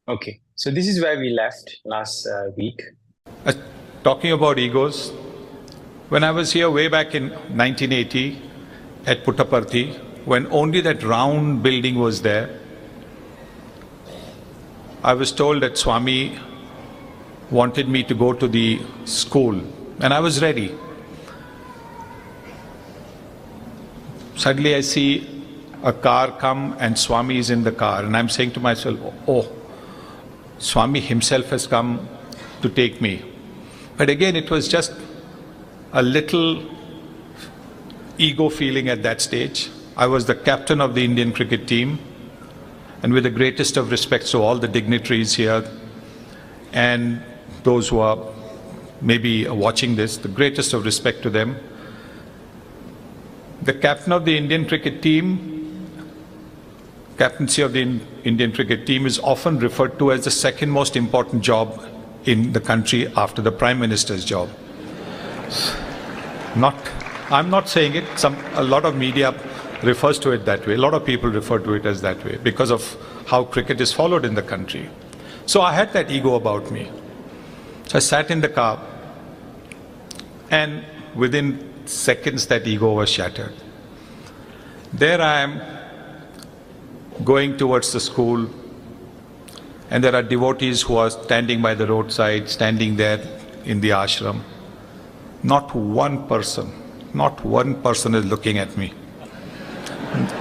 Okay, so this is where we left last week. Uh, Talking about egos, when I was here way back in 1980 at Puttaparthi, when only that round building was there, I was told that Swami wanted me to go to the school, and I was ready. Suddenly I see a car come and Swami is in the car, and I'm saying to myself, oh, Swami himself has come to take me. But again, it was just a little ego feeling at that stage. I was the captain of the Indian cricket team, and with the greatest of respect to all the dignitaries here and those who are maybe watching this, the greatest of respect to them. The captain of the Indian cricket team, captaincy of the Indian cricket team is often referred to as the second most important job in the country after the Prime Minister's job. I'm not saying it, a lot of media refers to it that way. A lot of people refer to it as that way because of how cricket is followed in the country. So I had that ego about me. So I sat in the car, and within seconds that ego was shattered. There I am going towards the school, and there are devotees who are standing by the roadside, standing there in the ashram. Not one person is looking at me.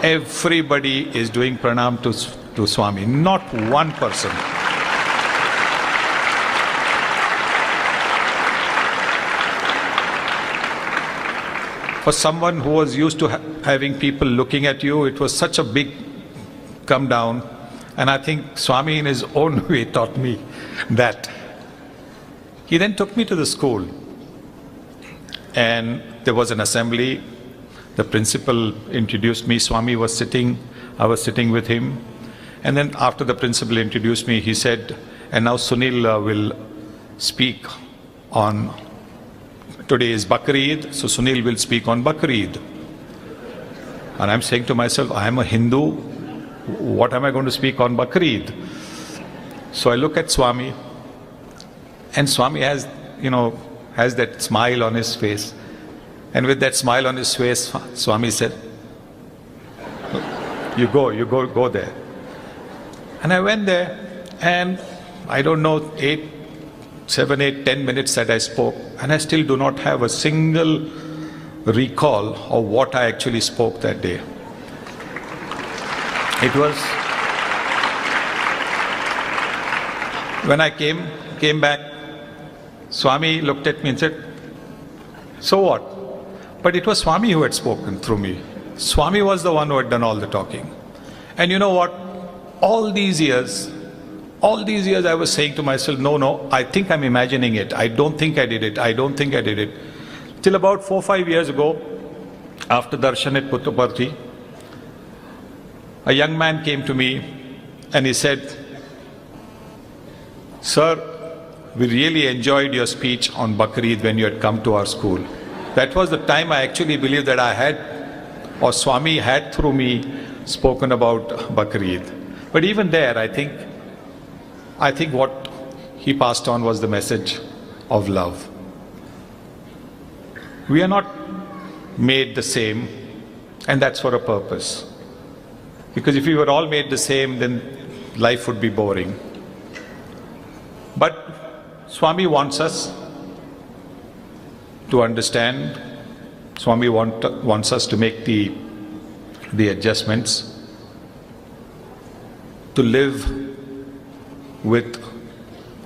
Everybody is doing pranam to Swami. Not one person. For someone who was used to having people looking at you, it was such a big come down. And I think Swami in his own way taught me that. He then took me to the school. And there was an assembly. The principal introduced me. Swami was sitting. I was sitting with him. And then after the principal introduced me, he said, and now Sunil will speak on, today is Bakrid, so Sunil will speak on Bakrid. And I'm saying to myself, I am a Hindu. What am I going to speak on Bakrid? So I look at Swami, and Swami has that smile on his face. And with that smile on his face, Swami said, you go there. And I went there, and I don't know, 7, 8, 10 minutes that I spoke, and I still do not have a single recall of what I actually spoke that day. It was when I came back, Swami looked at me and said, so what? But it was Swami who had spoken through me. Swami was the one who had done all the talking. And you know what? All these years I was saying to myself, no, I think I'm imagining it. I don't think I did it. Till about 4 or 5 years ago, after darshan at Puttaparthi, a young man came to me and he said, sir, we really enjoyed your speech on Bakrid when you had come to our school. That was the time I actually believed that I had, or Swami had through me, spoken about Bakrid. But even there, I think what he passed on was the message of love. We are not made the same, and that's for a purpose. Because if we were all made the same, then life would be boring. But Swami wants us to understand. Swami wants us to make the adjustments, to live with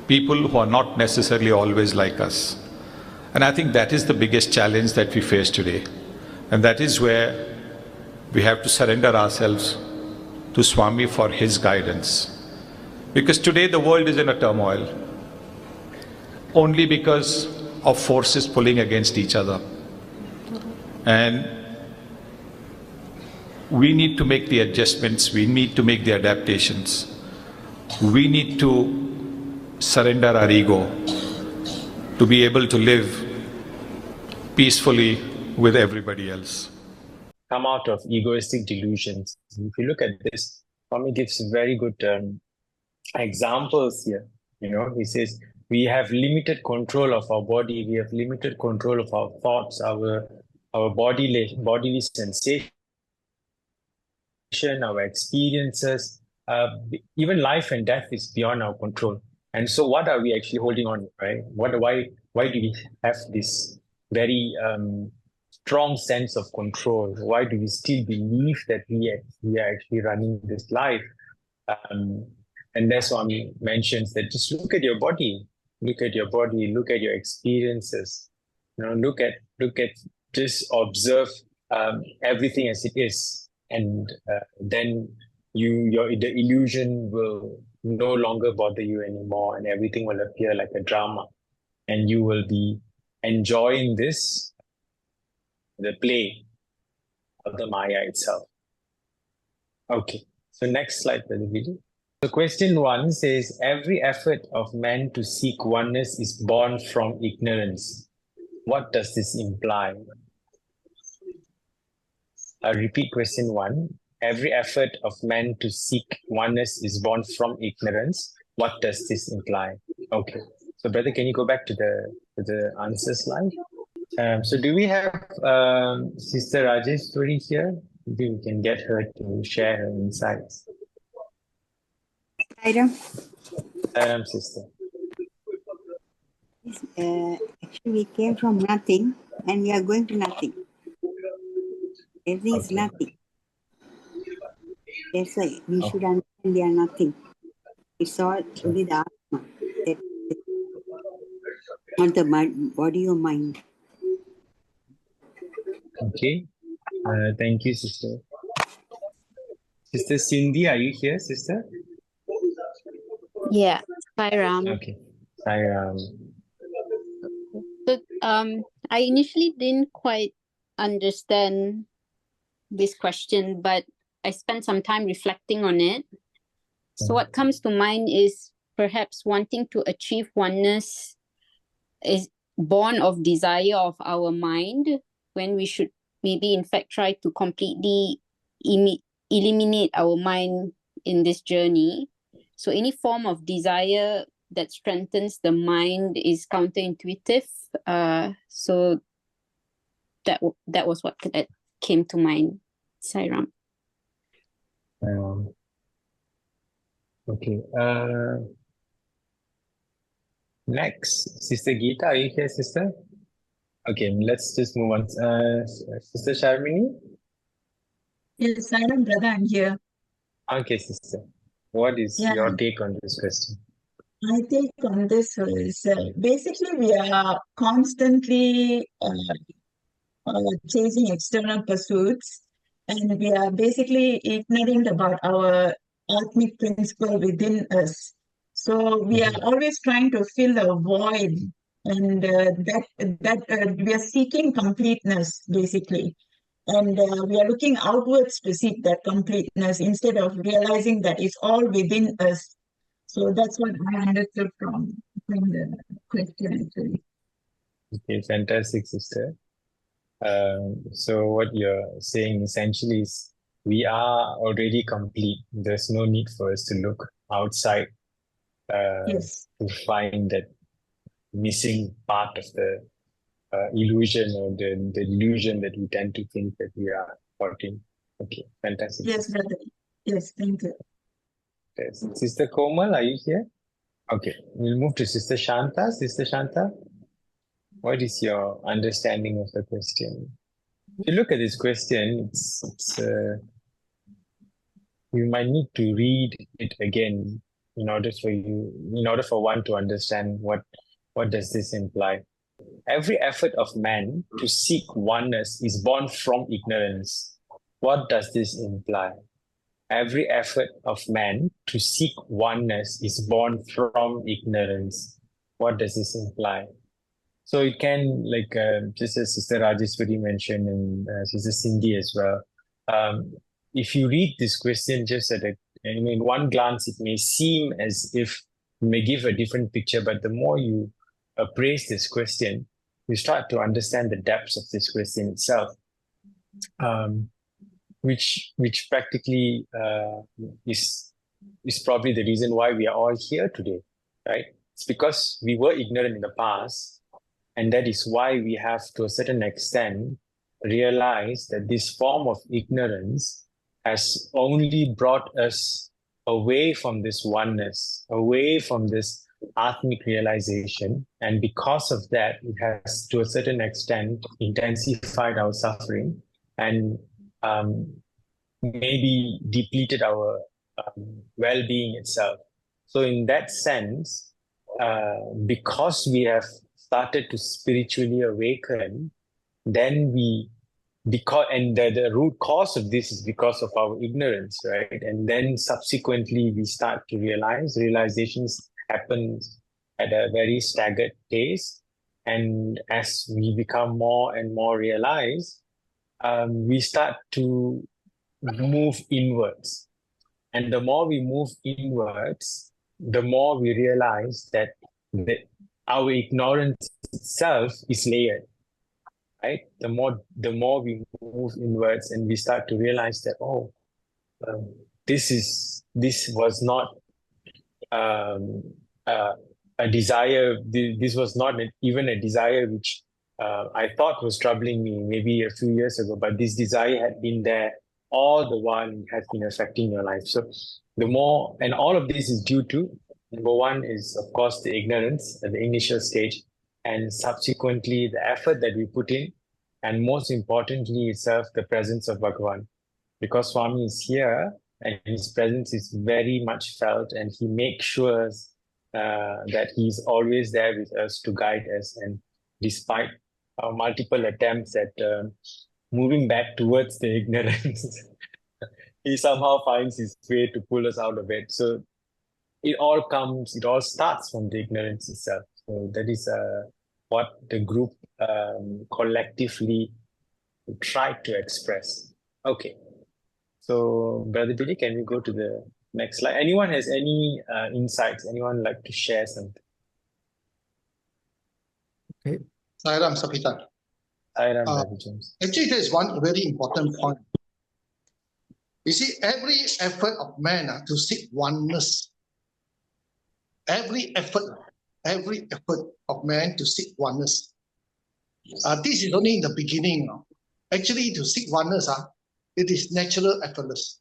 people who are not necessarily always like us. And I think that is the biggest challenge that we face today. And that is where we have to surrender ourselves to Swami for his guidance. Because today the world is in a turmoil only because of forces pulling against each other. And we need to make the adjustments, we need to make the adaptations. We need to surrender our ego to be able to live peacefully with everybody else. Come out of egoistic delusions. If you look at this, Swami gives very good examples here. He says we have limited control of our body, we have limited control of our thoughts, our bodily sensation, our experiences, even life and death is beyond our control. And so, what are we actually holding on, right? Why do we have this very strong sense of control? Why do we still believe that we are actually running this life? Um, and that's why he mentions that just look at your body, look at your body, look at your experiences. Look at just observe everything as it is, and then the illusion will no longer bother you anymore, and everything will appear like a drama, and you will be enjoying the play of the Maya itself. Okay, so next slide, Brother Vijay. So question 1 says, every effort of man to seek oneness is born from ignorance. What does this imply? I'll repeat question 1. Every effort of man to seek oneness is born from ignorance. What does this imply? Okay. So, brother, can you go back to the answer slide? So do we have Sister Rajeshwari here? Maybe we can get her to share her insights. Sister. Actually, we came from nothing and we are going to nothing. Everything is nothing. That's why we should understand we are nothing. It's all only the Atma. Not the body or mind. Okay. Thank you, sister. Sister Cindy, are you here, sister? Yeah. Hi, Ram. Okay. Hi, Ram. So, I initially didn't quite understand this question, but I spent some time reflecting on it. So what comes to mind is perhaps wanting to achieve oneness is born of desire of our mind, when we should maybe in fact try to completely eliminate our mind in this journey. So any form of desire that strengthens the mind is counterintuitive. So that was what came to mind. Sairam. Okay. Next, Sister Geeta, are you here, sister? Okay, let's just move on. Sister Sharmini? Yes, Sairam, brother, I'm here. Okay, sister. What is your take on this question? My take on this is basically we are constantly chasing external pursuits, and we are basically ignorant about our Atmic principle within us. So we are always trying to fill a void, and we are seeking completeness basically. And we are looking outwards to seek that completeness instead of realizing that it's all within us. So that's what I understood from the question actually. Okay, fantastic, sister. So what you're saying essentially is we are already complete. There's no need for us to look outside Yes. to find that missing part of the illusion, or the illusion that we tend to think that we are caught in. Okay, fantastic. Yes, brother. Yes, thank you. Yes. Sister Komal, are you here? Okay, we'll move to Sister Shanta. Sister Shanta, what is your understanding of the question? If you look at this question, you might need to read it again in order for one to understand what does this imply. Every effort of man to seek oneness is born from ignorance. What does this imply? Every effort of man to seek oneness is born from ignorance. What does this imply? So it can, like just as Sister Rajeshwari mentioned, and Sister Cindy as well, if you read this question just in one glance, it may seem as if it may give a different picture, but the more you appraise this question, you start to understand the depths of this question itself, which practically is is probably the reason why we are all here today, right? It's because we were ignorant in the past, and that is why we have, to a certain extent, realized that this form of ignorance has only brought us away from this oneness, away from this Atmic realization. And because of that, it has, to a certain extent, intensified our suffering and maybe depleted our well-being itself. So in that sense, because we have started to spiritually awaken, then the root cause of this is because of our ignorance, right? And then subsequently we start to realizations happen at a very staggered pace. And as we become more and more realized, we start to move inwards. And the more we move inwards, the more we realize that our ignorance itself is layered, right? The more we move inwards and we start to realize that, this was not a desire. This was not even a desire which I thought was troubling me maybe a few years ago, but this desire had been there all the while and has been affecting your life. So the more, and all of this is due to, number one is, of course, the ignorance at the initial stage, and subsequently the effort that we put in, and most importantly itself, the presence of Bhagavan. Because Swami is here and his presence is very much felt, and he makes sure that he's always there with us to guide us. And despite our multiple attempts at moving back towards the ignorance, he somehow finds his way to pull us out of it. So it all starts from the ignorance itself. So that is what the group collectively tried to express. Okay. So Brother Billy, can we go to the next slide? Anyone has any insights? Anyone like to share something? Okay. Sairam Sapitan. Sairam, Brother James. Actually, there is one very important point. You see, every effort of man to seek oneness, every effort of man to seek oneness, this is only in the beginning. Actually, to seek oneness, it is natural, effortless.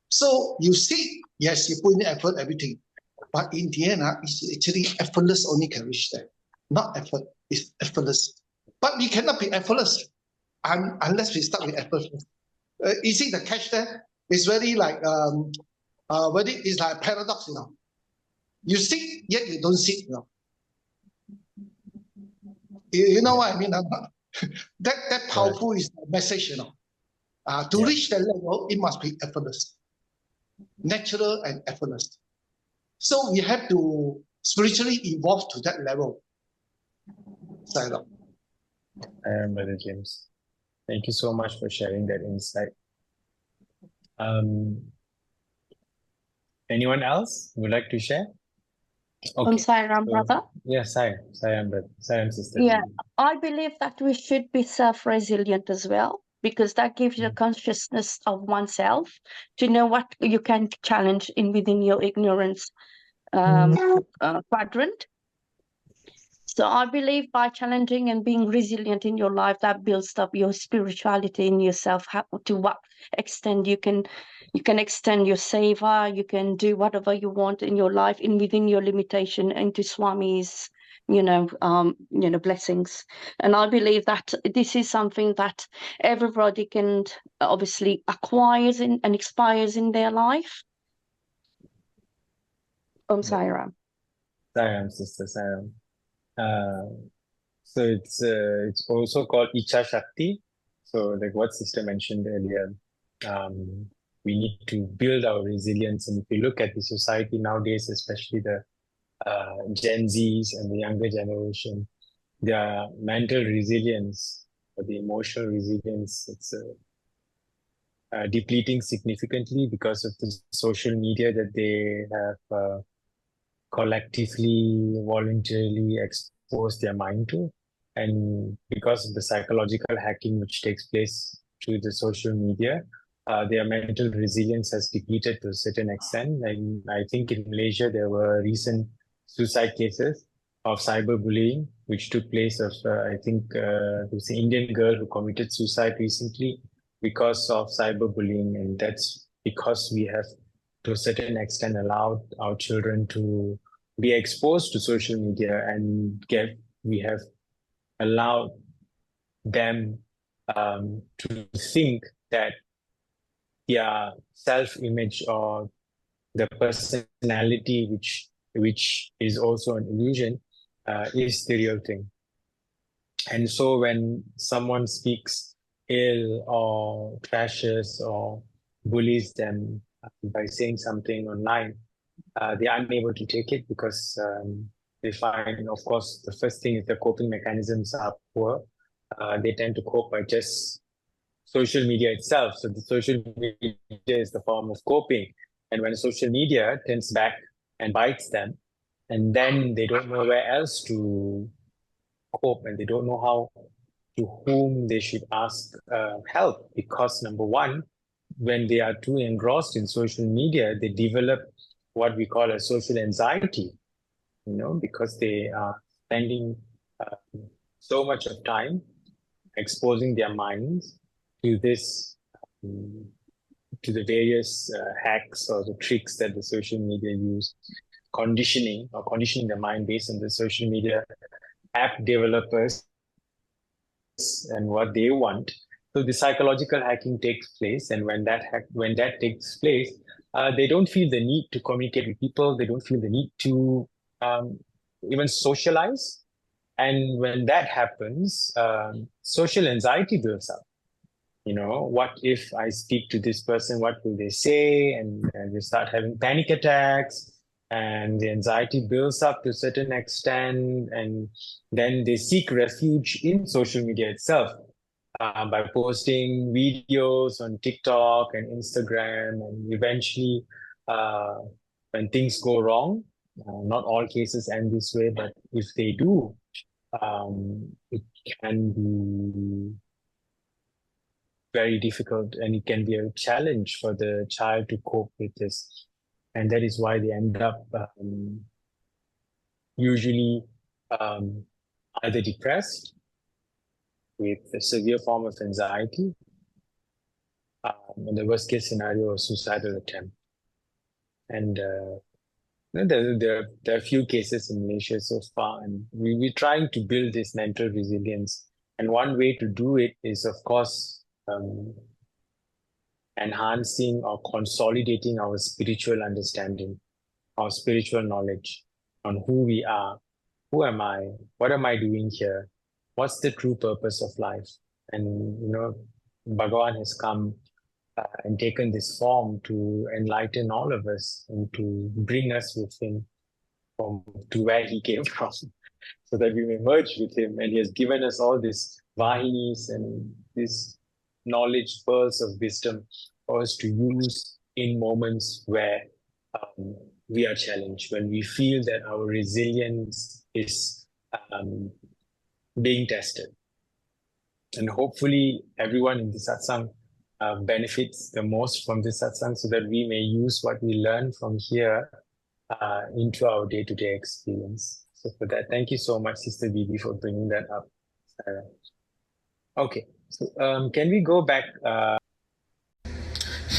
So you seek, yes, you put in effort, everything. But in the end, it's actually effortless only can reach there. Not effort, it's effortless. But we cannot be effortless unless we start with effort. You see the catch there? It's very like, it's like a paradox, you know. You seek, yet you don't seek, you know. You know what I mean? That powerful is the message, you know. To reach that level, it must be effortless, natural and effortless. So we have to spiritually evolve to that level. Sairam. Brother James, thank you so much for sharing that insight. Anyone else would like to share? Okay. Sairam, brother. Yeah, Sairam, brother. Sairam, sister. Yeah, I believe that we should be self-resilient as well, because that gives you a consciousness of oneself to know what you can challenge within your ignorance quadrant. So I believe by challenging and being resilient in your life, that builds up your spirituality in yourself. To what extent you can extend your seva, you can do whatever you want in your life within your limitation into Swami's blessings. And I believe that this is something that everybody can obviously acquires and expires in their life. Sairam. Sairam, sister Sairam. So it's also called Icha Shakti. So like what sister mentioned earlier, we need to build our resilience. And if you look at the society nowadays, especially the Gen Zs and the younger generation, their mental resilience or the emotional resilience, it's depleting significantly because of the social media that they have collectively, voluntarily expose their mind to. And because of the psychological hacking which takes place through the social media, their mental resilience has depleted to a certain extent. And I think in Malaysia, there were recent suicide cases of cyberbullying, which took place of, I think, there was an Indian girl who committed suicide recently because of cyberbullying. And that's because we have, to a certain extent, allowed our children to be exposed to social media, and we have allowed them to think that their self-image or the personality, which is also an illusion, is the real thing. And so when someone speaks ill or trashes or bullies them by saying something online, they are unable to take it because they find, of course, the first thing is the coping mechanisms are poor. They tend to cope by just social media itself. So the social media is the form of coping. And when social media turns back and bites them, and then they don't know where else to cope, and they don't know how, to whom they should ask help. Because number one, when they are too engrossed in social media, they develop what we call a social anxiety, because they are spending so much of time exposing their minds to this, to the various hacks or the tricks that the social media use, conditioning the mind based on the social media app developers and what they want. So the psychological hacking takes place, and when that takes place, they don't feel the need to communicate with people. They don't feel the need to even socialize. And when that happens, social anxiety builds up. What if I speak to this person? What will they say? And they start having panic attacks, and the anxiety builds up to a certain extent. And then they seek refuge in social media itself by posting videos on TikTok and Instagram. And eventually, when things go wrong, not all cases end this way, but if they do, it can be very difficult, and it can be a challenge for the child to cope with this. And that is why they end up usually either depressed with a severe form of anxiety, in the worst case scenario, a suicidal attempt. And there are a few cases in Malaysia so far, and we're trying to build this mental resilience. And one way to do it is, of course, enhancing or consolidating our spiritual understanding, our spiritual knowledge on who we are, who am I, what am I doing here, what's the true purpose of life. And Bhagavan has come and taken this form to enlighten all of us and to bring us with him to where he came from, so that we may merge with him. And he has given us all these vahinis and these knowledge, pearls of wisdom for us to use in moments where we are challenged, when we feel that our resilience is being tested. And hopefully everyone in the satsang benefits the most from this satsang, so that we may use what we learn from here into our day-to-day experience. So for that, thank you so much, Sister Bibi, for bringing that up. Okay, so can we go back?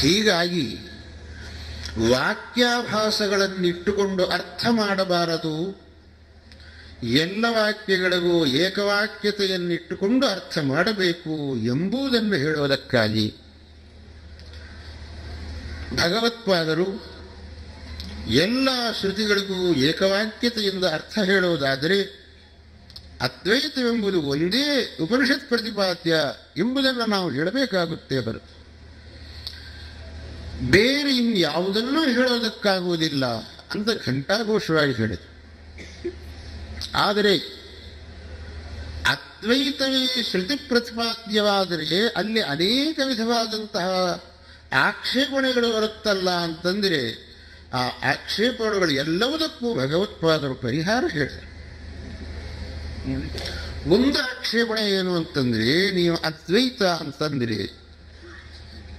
ಹೀಗಾಗಿ ವಾಕ್ಯಾಭಾಸಗಳನ್ನಿಟ್ಟುಕೊಂಡು ಅರ್ಥ ಮಾಡಬಾರದು, ಎಲ್ಲ ವಾಕ್ಯಗಳಿಗೂ ಏಕವಾಕ್ಯತೆಯನ್ನಿಟ್ಟುಕೊಂಡು ಅರ್ಥ ಮಾಡಬೇಕು ಎಂಬುದನ್ನು ಹೇಳುವುದಕ್ಕಾಗಿ ಭಗವತ್ಪಾದರು ಎಲ್ಲ ಶ್ರುತಿಗಳಿಗೂ ಏಕವಾಕ್ಯತೆಯಿಂದ ಅರ್ಥ ಹೇಳುವುದಾದರೆ ಅದ್ವೈತವೆಂಬುದು ಒಂದೇ ಉಪನಿಷತ್ ಪ್ರತಿಪಾದ್ಯ ಎಂಬುದನ್ನು ನಾವು ಹೇಳಬೇಕಾಗುತ್ತೆ ಹೊರತು ಬೇರೆ ಇನ್ಯಾವುದನ್ನೂ ಹೇಳೋದಕ್ಕಾಗುವುದಿಲ್ಲ ಅಂತ ಘಂಟಾಘೋಷವಾಗಿ ಹೇಳಿದರು. ಆದರೆ ಅದ್ವೈತವೇ ಶ್ರುತಿ ಪ್ರತಿಪಾದ್ಯವಾದರೆ ಅಲ್ಲಿ ಅನೇಕ ವಿಧವಾದಂತಹ ಆಕ್ಷೇಪಣೆಗಳು ಬರುತ್ತಲ್ಲ ಅಂತಂದರೆ ಆ ಆಕ್ಷೇಪಣೆಗಳು ಎಲ್ಲವುದಕ್ಕೂ ಭಗವತ್ಪಾದರು ಪರಿಹಾರ ಹೇಳಿದರು. ಒಂದು ಆಕ್ಷೇಪಣೆ ಏನು ಅಂತಂದರೆ, ನೀವು ಅದ್ವೈತ ಅಂತಂದರೆ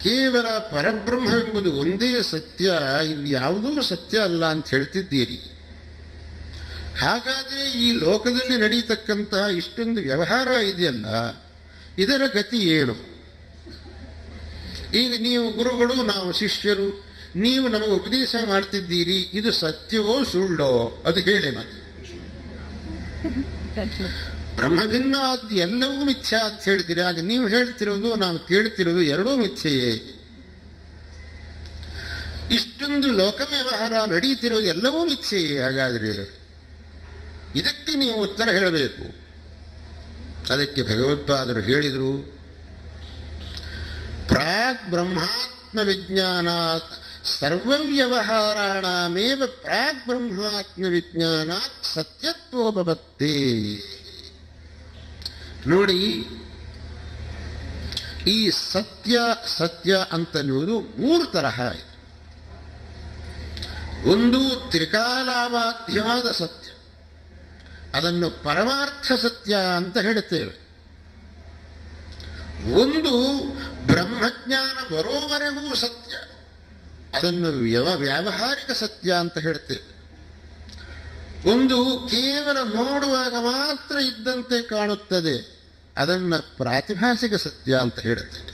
ಕೇವಲ ಪರಬ್ರಹ್ಮವೆಂಬುದು ಒಂದೇ ಸತ್ಯ, ಇನ್ಯಾವುದೂ ಸತ್ಯ ಅಲ್ಲ ಅಂತ ಹೇಳ್ತಿದ್ದೀರಿ. ಹಾಗಾದರೆ ಈ ಲೋಕದಲ್ಲಿ ನಡೀತಕ್ಕಂತಹ ಇಷ್ಟೊಂದು ವ್ಯವಹಾರ ಇದೆಯಲ್ಲ, ಇದರ ಗತಿ ಏನು? ಈಗ ನೀವು ಗುರುಗಳು, ನಾವು ಶಿಷ್ಯರು, ನೀವು ನಮಗೆ ಉಪದೇಶ ಮಾಡ್ತಿದ್ದೀರಿ, ಇದು ಸತ್ಯವೋ ಸುಳ್ಳೋ ಅದು ಹೇಳಿ. ಮತ್ತೆ ಬ್ರಹ್ಮಭಿನ್ನ ಅದು ಎಲ್ಲವೂ ಮಿಥ್ಯಾ ಅಂತ ಹೇಳ್ತೀರಿ. ಆಗ ನೀವು ಹೇಳ್ತಿರೋದು ನಾವು ಕೇಳ್ತಿರೋದು ಎರಡೂ ಮಿಥ್ಯೆಯೇ? ಇಷ್ಟೊಂದು ಲೋಕ ವ್ಯವಹಾರ ನಡೀತಿರೋದು ಎಲ್ಲವೂ ಮಿಥ್ಯೆಯೇ? ಹಾಗಾದ್ರೆ ಇದಕ್ಕೆ ನೀವು ಉತ್ತರ ಹೇಳಬೇಕು. ಅದಕ್ಕೆ ಭಗವತ್ಪಾದರು ಹೇಳಿದರು, ಪ್ರಾಗ್ ಬ್ರಹ್ಮಾತ್ಮ ವಿಜ್ಞಾನಾತ್ ಸರ್ವವ್ಯವಹಾರಾಣಮೇವ ಪ್ರಾಗ್ ಬ್ರಹ್ಮಾತ್ಮ ವಿಜ್ಞಾನಾತ್ ಸತ್ಯತ್ವೋಪಪತ್ತೇ. ನೋಡಿ, ಈ ಸತ್ಯ ಸತ್ಯ ಅಂತನ್ನುವುದು ಮೂರು ತರಹ ಇದೆ. ಒಂದು ತ್ರಿಕಾಲಾವಾದ್ಯವಾದ ಸತ್ಯ, ಅದನ್ನು ಪರಮಾರ್ಥ ಸತ್ಯ ಅಂತ ಹೇಳುತ್ತೇವೆ. ಒಂದು ಬ್ರಹ್ಮಜ್ಞಾನ ಬರೋವರೆಗೂ ಸತ್ಯ, ಅದನ್ನು ವ್ಯಾವಹಾರಿಕ ಸತ್ಯ ಅಂತ ಹೇಳ್ತೇವೆ. ಒಂದು ಕೇವಲ ನೋಡುವಾಗ ಮಾತ್ರ ಇದ್ದಂತೆ ಕಾಣುತ್ತದೆ, ಅದನ್ನು ಪ್ರಾತಿಭಾಸಿಕ ಸತ್ಯ ಅಂತ ಹೇಳುತ್ತೇವೆ.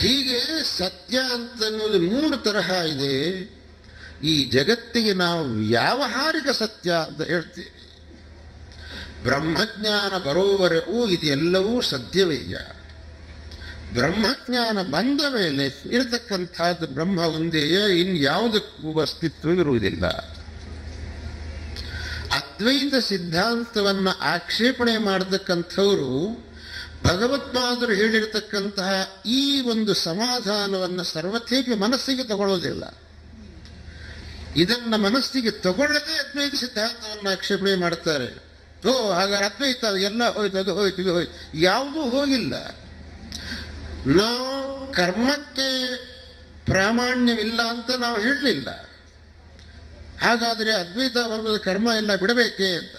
ಹೀಗೆ ಸತ್ಯ ಅಂತನ್ನುವುದು ಮೂರು ತರಹ ಇದೆ. ಈ ಜಗತ್ತಿಗೆ ನಾವು ವ್ಯಾವಹಾರಿಕ ಸತ್ಯ ಅಂತ ಹೇಳ್ತೇವೆ. ಬ್ರಹ್ಮಜ್ಞಾನ ಬರೋವರೆಗೂ ಇದೆಲ್ಲವೂ ಸತ್ಯವಯ್ಯ. ಬ್ರಹ್ಮಜ್ಞಾನ ಬಂದ ಮೇಲೆ ಇರತಕ್ಕಂಥದ್ದು ಬ್ರಹ್ಮ ಒಂದೇಯ, ಇನ್ಯಾವುದಕ್ಕೂ ಅಸ್ತಿತ್ವ ಇರುವುದಿಲ್ಲ. ಅದ್ವೈತ ಸಿದ್ಧಾಂತವನ್ನು ಆಕ್ಷೇಪಣೆ ಮಾಡತಕ್ಕಂಥವರು ಭಗವತ್ಪಾದರು ಹೇಳಿರತಕ್ಕಂತಹ ಈ ಒಂದು ಸಮಾಧಾನವನ್ನು ಸರ್ವಥೇಪಿ ಮನಸ್ಸಿಗೆ ತಗೊಳ್ಳೋದಿಲ್ಲ. ಇದನ್ನ ಮನಸ್ಸಿಗೆ ತಗೊಳ್ಳದೆ ಅದ್ವೈತ ಸಿದ್ಧಾಂತವನ್ನು ಆಕ್ಷೇಪಣೆ ಮಾಡ್ತಾರೆ. ಹಾಗಾದ್ರೆ ಅದ್ವೈತ ಎಲ್ಲ ಹೋಯ್ತು, ಅದು ಹೋಯ್ತು, ಇದು ಹೋಯ್ತು. ಯಾವುದೂ ಹೋಗಿಲ್ಲ. ನಾವು ಕರ್ಮಕ್ಕೆ ಪ್ರಾಮಾಣ್ಯವಿಲ್ಲ ಅಂತ ನಾವು ಹೇಳಲಿಲ್ಲ. ಹಾಗಾದರೆ ಅದ್ವೈತ ಬಂದ ಕರ್ಮ ಎಲ್ಲ ಬಿಡಬೇಕೇ ಅಂತ.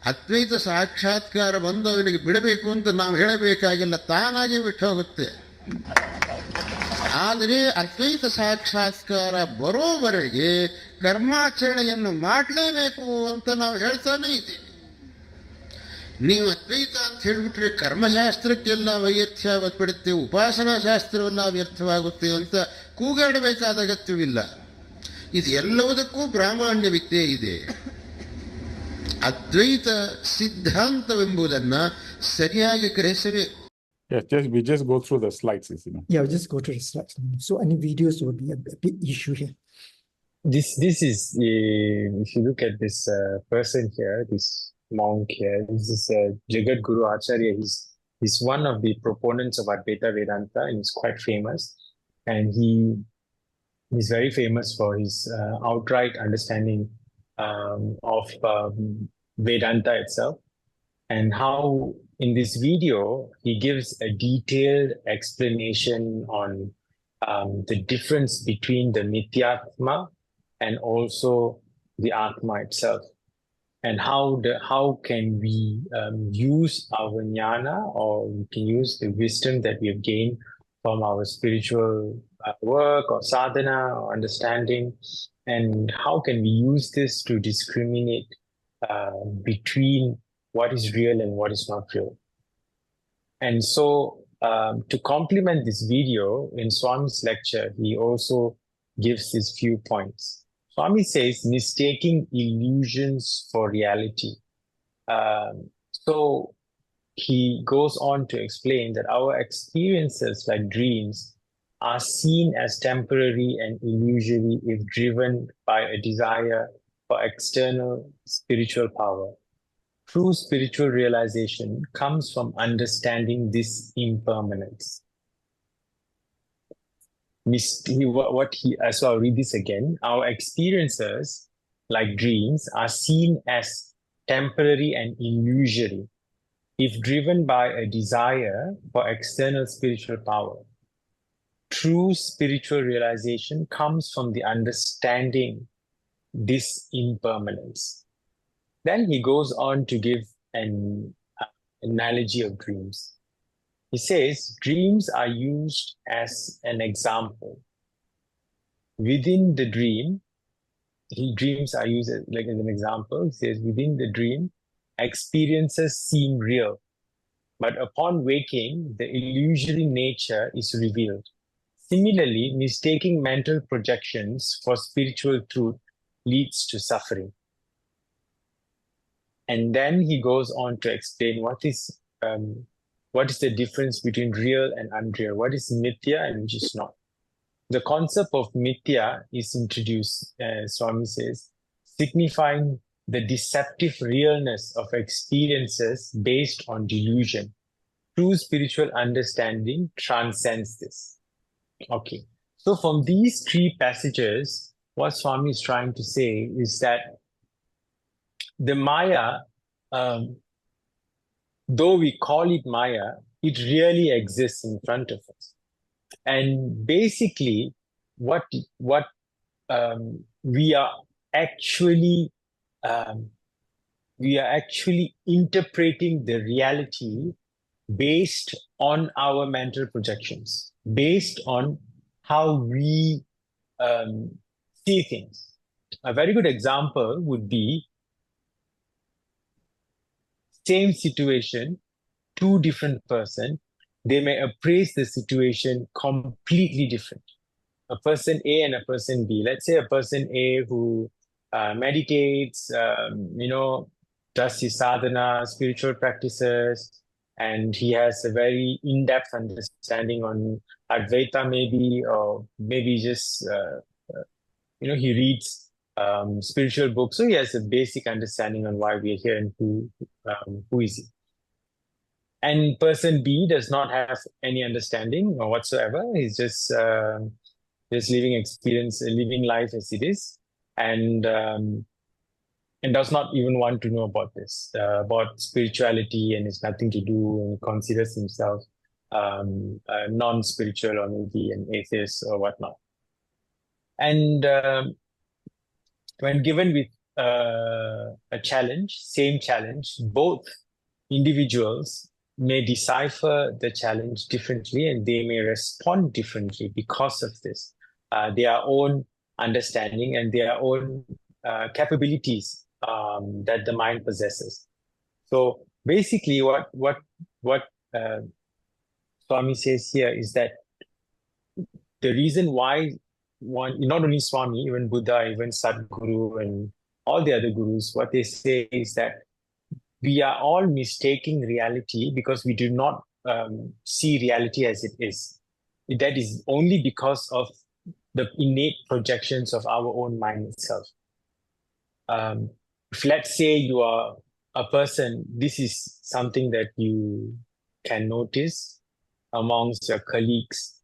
ಅದ್ವೈತ ಸಾಕ್ಷಾತ್ಕಾರ ಬಂದವನಿಗೆ ಬಿಡಬೇಕು ಅಂತ ನಾವು ಹೇಳಬೇಕಾಗಿಲ್ಲ, ತಾನಾಗಿ ಬಿಟ್ಟು ಹೋಗುತ್ತೆ. ಆದರೆ ಅದ್ವೈತ ಸಾಕ್ಷಾತ್ಕಾರ ಬರೋವರೆಗೆ ಕರ್ಮಾಚರಣೆಯನ್ನು ಮಾಡಲೇಬೇಕು ಅಂತ ನಾವು ಹೇಳ್ತಾನೆ ಇದ್ದೀವಿ. ನೀವು ಅದ್ವೈತ ಅಂತ ಹೇಳಿಬಿಟ್ರೆ ಕರ್ಮಶಾಸ್ತ್ರಕ್ಕೆಲ್ಲ ವೈಯಥ್ಯ ಬಿಡುತ್ತೆ, ಉಪಾಸನಾ ಶಾಸ್ತ್ರವೆಲ್ಲ ವ್ಯರ್ಥವಾಗುತ್ತೆ ಅಂತ ಕೂಗಾಡಬೇಕಾದ ಅಗತ್ಯವಿಲ್ಲ. ಇದು ಎಲ್ಲವುದಕ್ಕೂ ಪ್ರಾಮಾಣ್ಯವಿದ್ದೇ ಇದೆ. ಅದ್ವೈತ ಸಿದ್ಧಾಂತವೆಂಬುದನ್ನ ಸರಿಯಾಗಿ ಗ್ರಹಿಸಬೇಕು. Yeah, we just go through the slides, you know. Yeah, just go to the slides. So any videos would be a big issue here. This is if you look at this person here, this monk here, this is Jagat Guru Acharya. He's one of the proponents of Advaita Vedanta, and he's quite famous. And he's very famous for his outright understanding of Vedanta itself, and how in this video he gives a detailed explanation on the difference between the Nitya-Atma and also the Atma itself, and how can we use our jnana, or we can use the wisdom that we have gained from our spiritual work or sadhana or understanding, and how can we use this to discriminate between what is real and what is not real. And so to complement this video, in Swami's lecture, he also gives these few points. Swami says, mistaking illusions for reality. So he goes on to explain that our experiences, like dreams, are seen as temporary and illusory if driven by a desire for external spiritual power. True spiritual realization comes from understanding this impermanence. So I'll read this again. Our experiences, like dreams, are seen as temporary and illusory if driven by a desire for external spiritual power. True spiritual realization comes from the understanding this impermanence. Then he goes on to give an analogy of dreams. He says dreams are used as an example. Within the dream, dreams are used as, like as an example. He says within the dream, experiences seem real, but upon waking, the illusory nature is revealed. Similarly, mistaking mental projections for spiritual truth leads to suffering. And then he goes on to explain what is the difference between real and unreal, what is mithya and which is not. The concept of mithya is introduced, Swami says, signifying the deceptive realness of experiences based on delusion. True spiritual understanding transcends this. Okay, so from these three passages, what Swami is trying to say is that the Maya, though we call it Maya, it really exists in front of us. And basically, what we are actually interpreting the reality based on our mental projections, based on how we see things. A very good example would be same situation, two different persons, they may appraise the situation completely different. A person A and a person B. Let's say a person A who meditates, does his sadhana, spiritual practices, and he has a very in-depth understanding on Advaita maybe, or maybe just, he reads spiritual books. So he has a basic understanding on why we are here and who is he. And person B does not have any understanding or whatsoever. He's just living life as it is, and does not even want to know about this, about spirituality, and it's nothing to do, and considers himself non-spiritual or maybe an atheist or whatnot. And when given with a challenge, same challenge, both individuals may decipher the challenge differently and they may respond differently because of this, their own understanding and their own capabilities that the mind possesses. So basically what Swami says here is that the reason why not only Swami, even Buddha, even Sadhguru and all the other gurus, what they say is that we are all mistaking reality because we do not see reality as it is. That is only because of the innate projections of our own mind itself. If let's say you are a person, this is something that you can notice amongst your colleagues.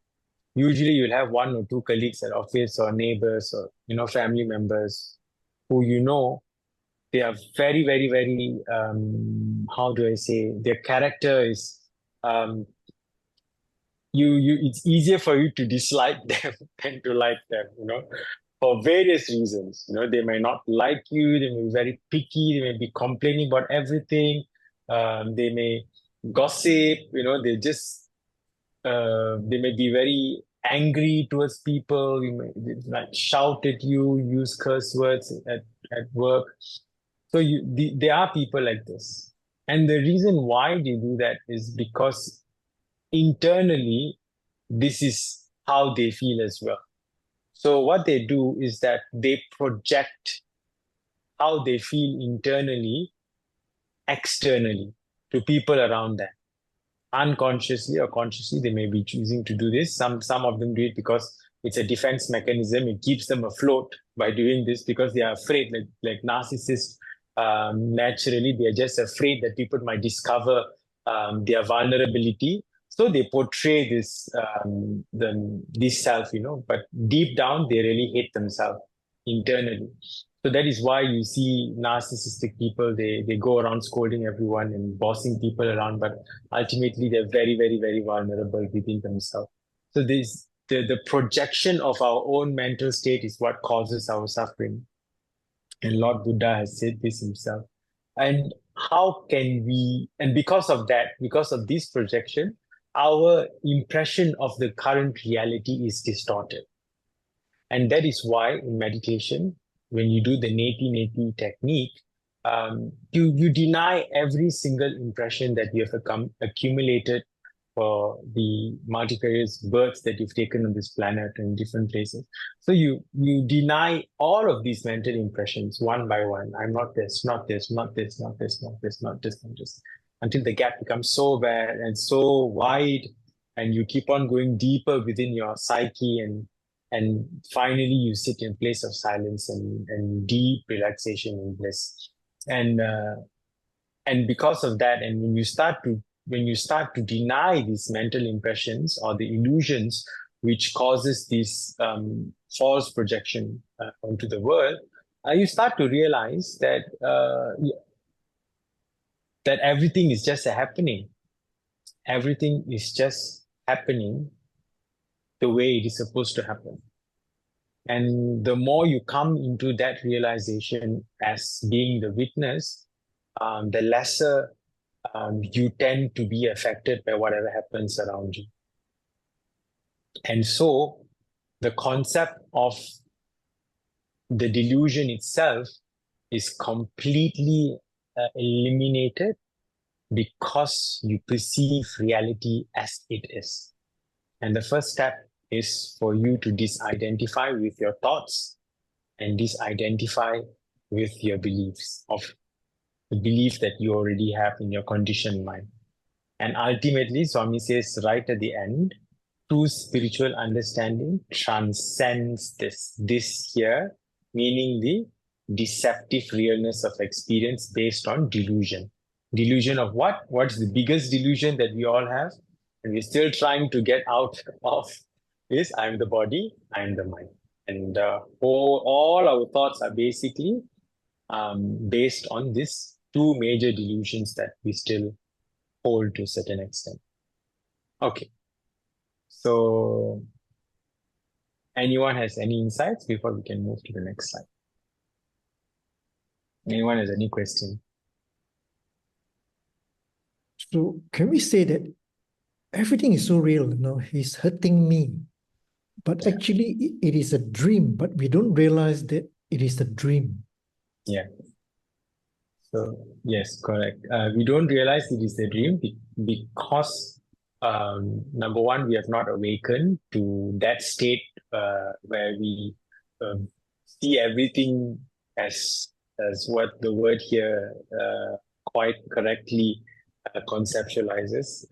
Usually you'll have one or two colleagues at office or neighbors or family members who they are very, very, very, how do I say, their character is, it's easier for you to dislike them than to like them, for various reasons. They may not like you, they may be very picky, they may be complaining about everything, they may gossip, they may be very angry towards people, they might shout at you, use curse words at work. So there are people like this. And the reason why they do that is because internally, this is how they feel as well. So what they do is that they project how they feel internally, externally, to people around them. Unconsciously or consciously, they may be choosing to do this. Some of them do it because it's a defense mechanism. It keeps them afloat by doing this because they are afraid, like narcissists. Naturally, they are just afraid that people might discover their vulnerability. So they portray this self, but deep down, they really hate themselves internally. So that is why you see narcissistic people, they go around scolding everyone and bossing people around, but ultimately they're very, very, very vulnerable within themselves. So the projection of our own mental state is what causes our suffering. And Lord Buddha has said this himself. And how can we, and because of that, because of this projection, our impression of the current reality is distorted. And that is why in meditation, when you do the neti-neti technique, you deny every single impression that you have accumulated for the multifarious births that you've taken on this planet in different places. So you deny all of these mental impressions one by one. I'm not this, not this, not this, not this, not this, not this, not this, until the gap becomes so bad and so wide, and you keep on going deeper within your psyche, and finally you sit in a place of silence and deep relaxation and bliss. And because of that, and when you start to deny these mental impressions or the illusions which causes this false projection onto the world, you start to realize that that everything is just a happening. Everything is just happening the way it is supposed to happen. And the more you come into that realization as being the witness, the lesser you tend to be affected by whatever happens around you. And so the concept of the delusion itself is completely eliminated because you perceive reality as it is. And the first step is for you to disidentify with your thoughts and disidentify with your beliefs, of the belief that you already have in your conditioned mind. And ultimately, Swami says right at the end, true spiritual understanding transcends this here, meaning the deceptive realness of experience based on delusion. Delusion of what? What's the biggest delusion that we all have? And we're still trying to get out of is I'm the body, I'm the mind. And all our thoughts are basically based on these two major delusions that we still hold to a certain extent. Okay. So anyone has any insights before we can move to the next slide? Anyone has any question? So can we say that everything is so real, he's hurting me, but actually it is a dream, but we don't realize that it is a dream. Yeah. So yes, correct. We don't realize it is a dream because number one, we have not awakened to that state where we see everything as what the word here quite correctly conceptualizes,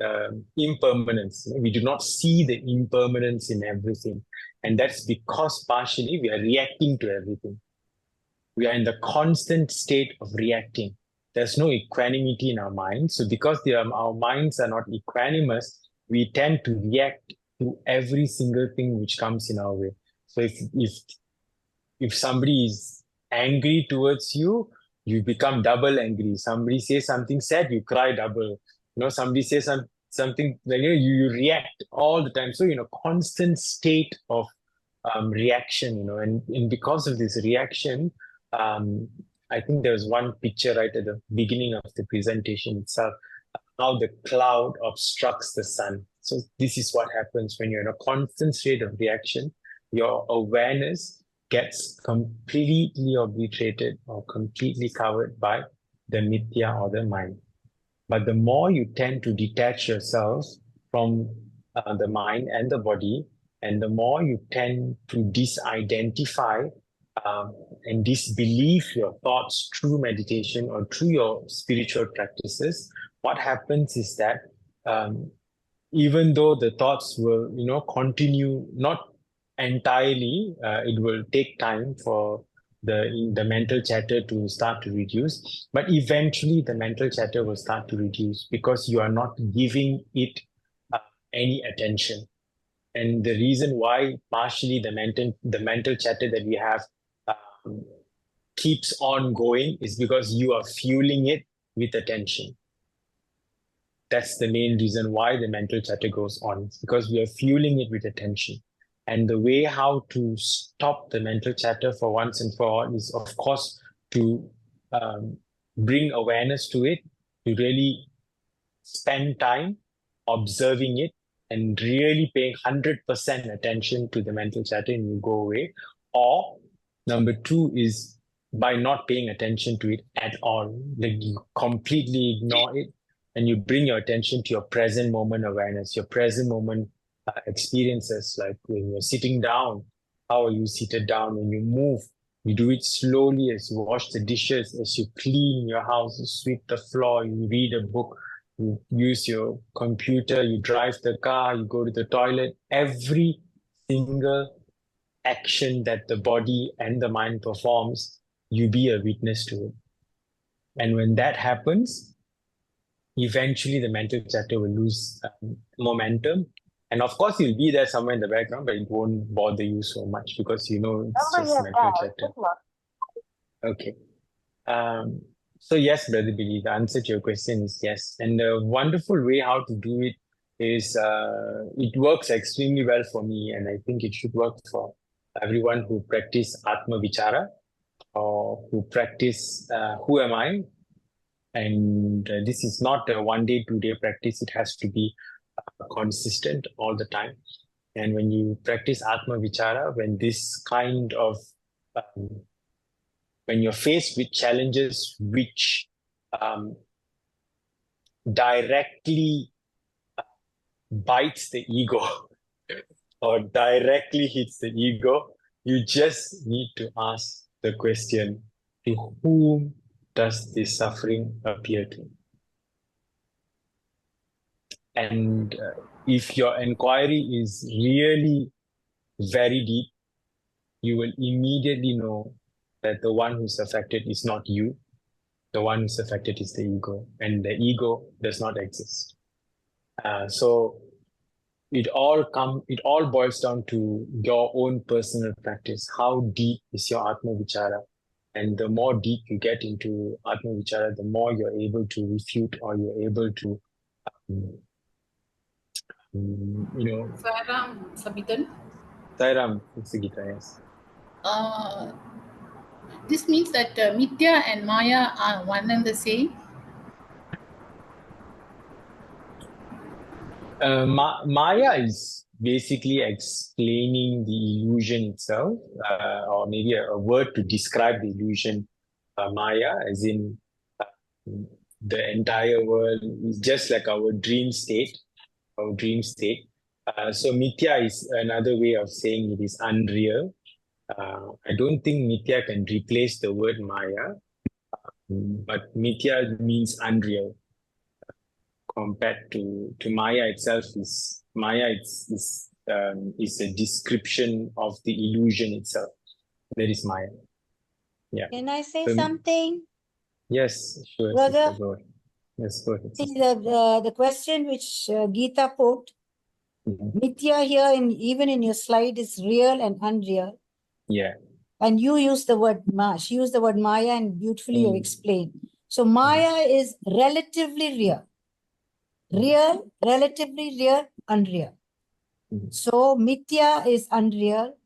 impermanence. We do not see the impermanence in everything. And that's because partially we are reacting to everything. We are in the constant state of reacting. There's no equanimity in our minds. So because our minds are not equanimous, we tend to react to every single thing which comes in our way. So if somebody is angry towards you, you become double angry. Somebody says something sad, you cry double. Somebody says something, you react all the time. So, constant state of reaction, and because of this reaction, I think there's one picture right at the beginning of the presentation itself, how the cloud obstructs the sun. So this is what happens when you're in a constant state of reaction. Your awareness gets completely obliterated or completely covered by the mithya or the mind. But the more you tend to detach yourself from the mind and the body, and the more you tend to disidentify and disbelieve your thoughts through meditation or through your spiritual practices, what happens is that even though the thoughts will, continue, not entirely, it will take time for the mental chatter to start to reduce, but eventually the mental chatter will start to reduce because you are not giving it any attention. And the reason why partially the mental chatter that we have keeps on going is because you are fueling it with attention. That's the main reason why the mental chatter goes on, because we are fueling it with attention. And the way how to stop the mental chatter for once and for all is, of course, to bring awareness to it, to really spend time observing it and really paying 100% attention to the mental chatter and you go away. Or number two is by not paying attention to it at all. Like you completely ignore it and you bring your attention to your present moment awareness, your present moment experiences. Like when you're sitting down, how are you seated down? When you move, you do it slowly as you wash the dishes, as you clean your house, you sweep the floor, you read a book, you use your computer, you drive the car, you go to the toilet. Every single action that the body and the mind performs, you be a witness to it. And when that happens, eventually the mental chatter will lose momentum. And of course, you'll be there somewhere in the background, but it won't bother you so much because you know it's just mental chatter. Okay. So yes, Brother Billy, the answer to your question is yes. And the wonderful way how to do it is it works extremely well for me, and I think it should work for everyone who practice Atma Vichara or who practice who am I? And this is not a 1 day, 2 day practice. It has to be consistent all the time. And when you practice Atma Vichara, when this kind of when you're faced with challenges which directly bites the ego or directly hits the ego, you just need to ask the question, to whom does this suffering appear to? And if your inquiry is really very deep, you will immediately know that the one who's affected is not you. The one who's affected is the ego, and the ego does not exist. So it all boils down to your own personal practice. How deep is your Atma Vichara? And the more deep you get into Atma Vichara, the more you're able to refute or you're able to, Sairam Sabitan. Sairam, Sigita, yes. This means that Mithya and Maya are one and the same. Maya is basically explaining the illusion itself, or maybe a word to describe the illusion. Maya, as in the entire world is just like our dream state. So Mithya is another way of saying it is unreal. I don't think Mithya can replace the word Maya, but Mithya means unreal. Compared to Maya itself, is a description of the illusion itself. That is Maya. Yeah. Can I say something? Yes, sure. Brother? Sister, go ahead. Yes, go ahead. See, the question which Geeta put, Mithya here, even in your slide, is real and unreal. Yeah. And you use the word she used the word Maya, and beautifully you explained. So Maya is relatively real. Real, relatively real, unreal. So Mithya is unreal,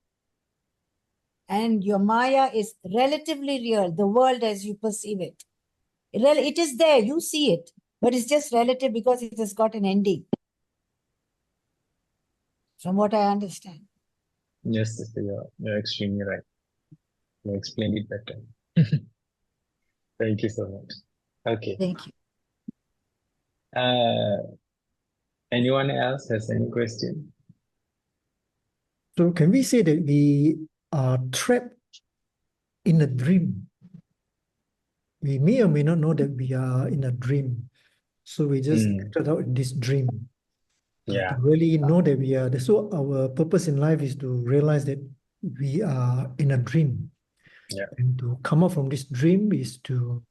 and your Maya is relatively real, the world as you perceive it. It is there, you see it, but it's just relative because it has got an ending. From what I understand. Yes, sister, you're extremely right. You explained it better. Thank you so much. Okay. Thank you. Anyone else has any question? So can we say that we are trapped in a dream? We may or may not know that we are in a dream. So we just entered out in this dream. Yeah. To really know that we are. So our purpose in life is to realize that we are in a dream. Yeah. And to come out from this dream is to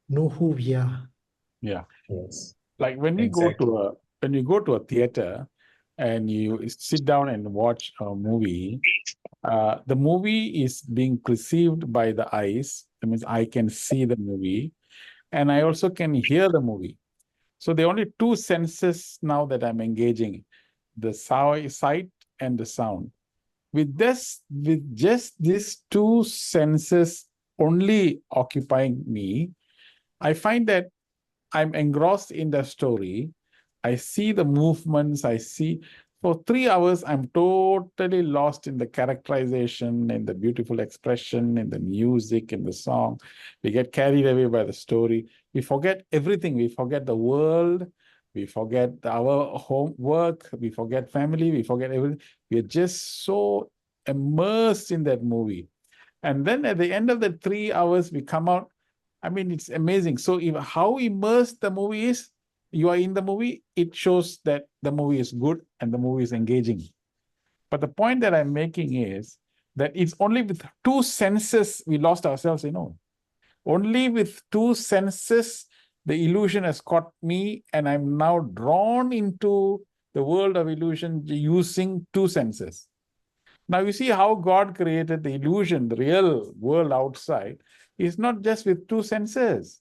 know who we are. Yeah. Yes. Like when we go to a theater and you sit down and watch a movie, the movie is being perceived by the eyes. That means I can see the movie and I also can hear the movie. So there are only two senses now that I'm engaging, the sight and the sound. With just these two senses only occupying me, I find that I'm engrossed in the story. I see the movements, I see. For 3 hours, I'm totally lost in the characterization, in the beautiful expression, in the music, in the song. We get carried away by the story. We forget everything. We forget the world. We forget our homework. We forget family. We forget everything. We are just so immersed in that movie. And then at the end of the 3 hours, we come out. I mean, it's amazing. So how immersed the movie is, you are in the movie, it shows that the movie is good and the movie is engaging. But the point that I'm making is that it's only with two senses we lost ourselves, Only with two senses, the illusion has caught me, and I'm now drawn into the world of illusion using two senses. Now you see how God created the illusion, the real world outside, is not just with two senses.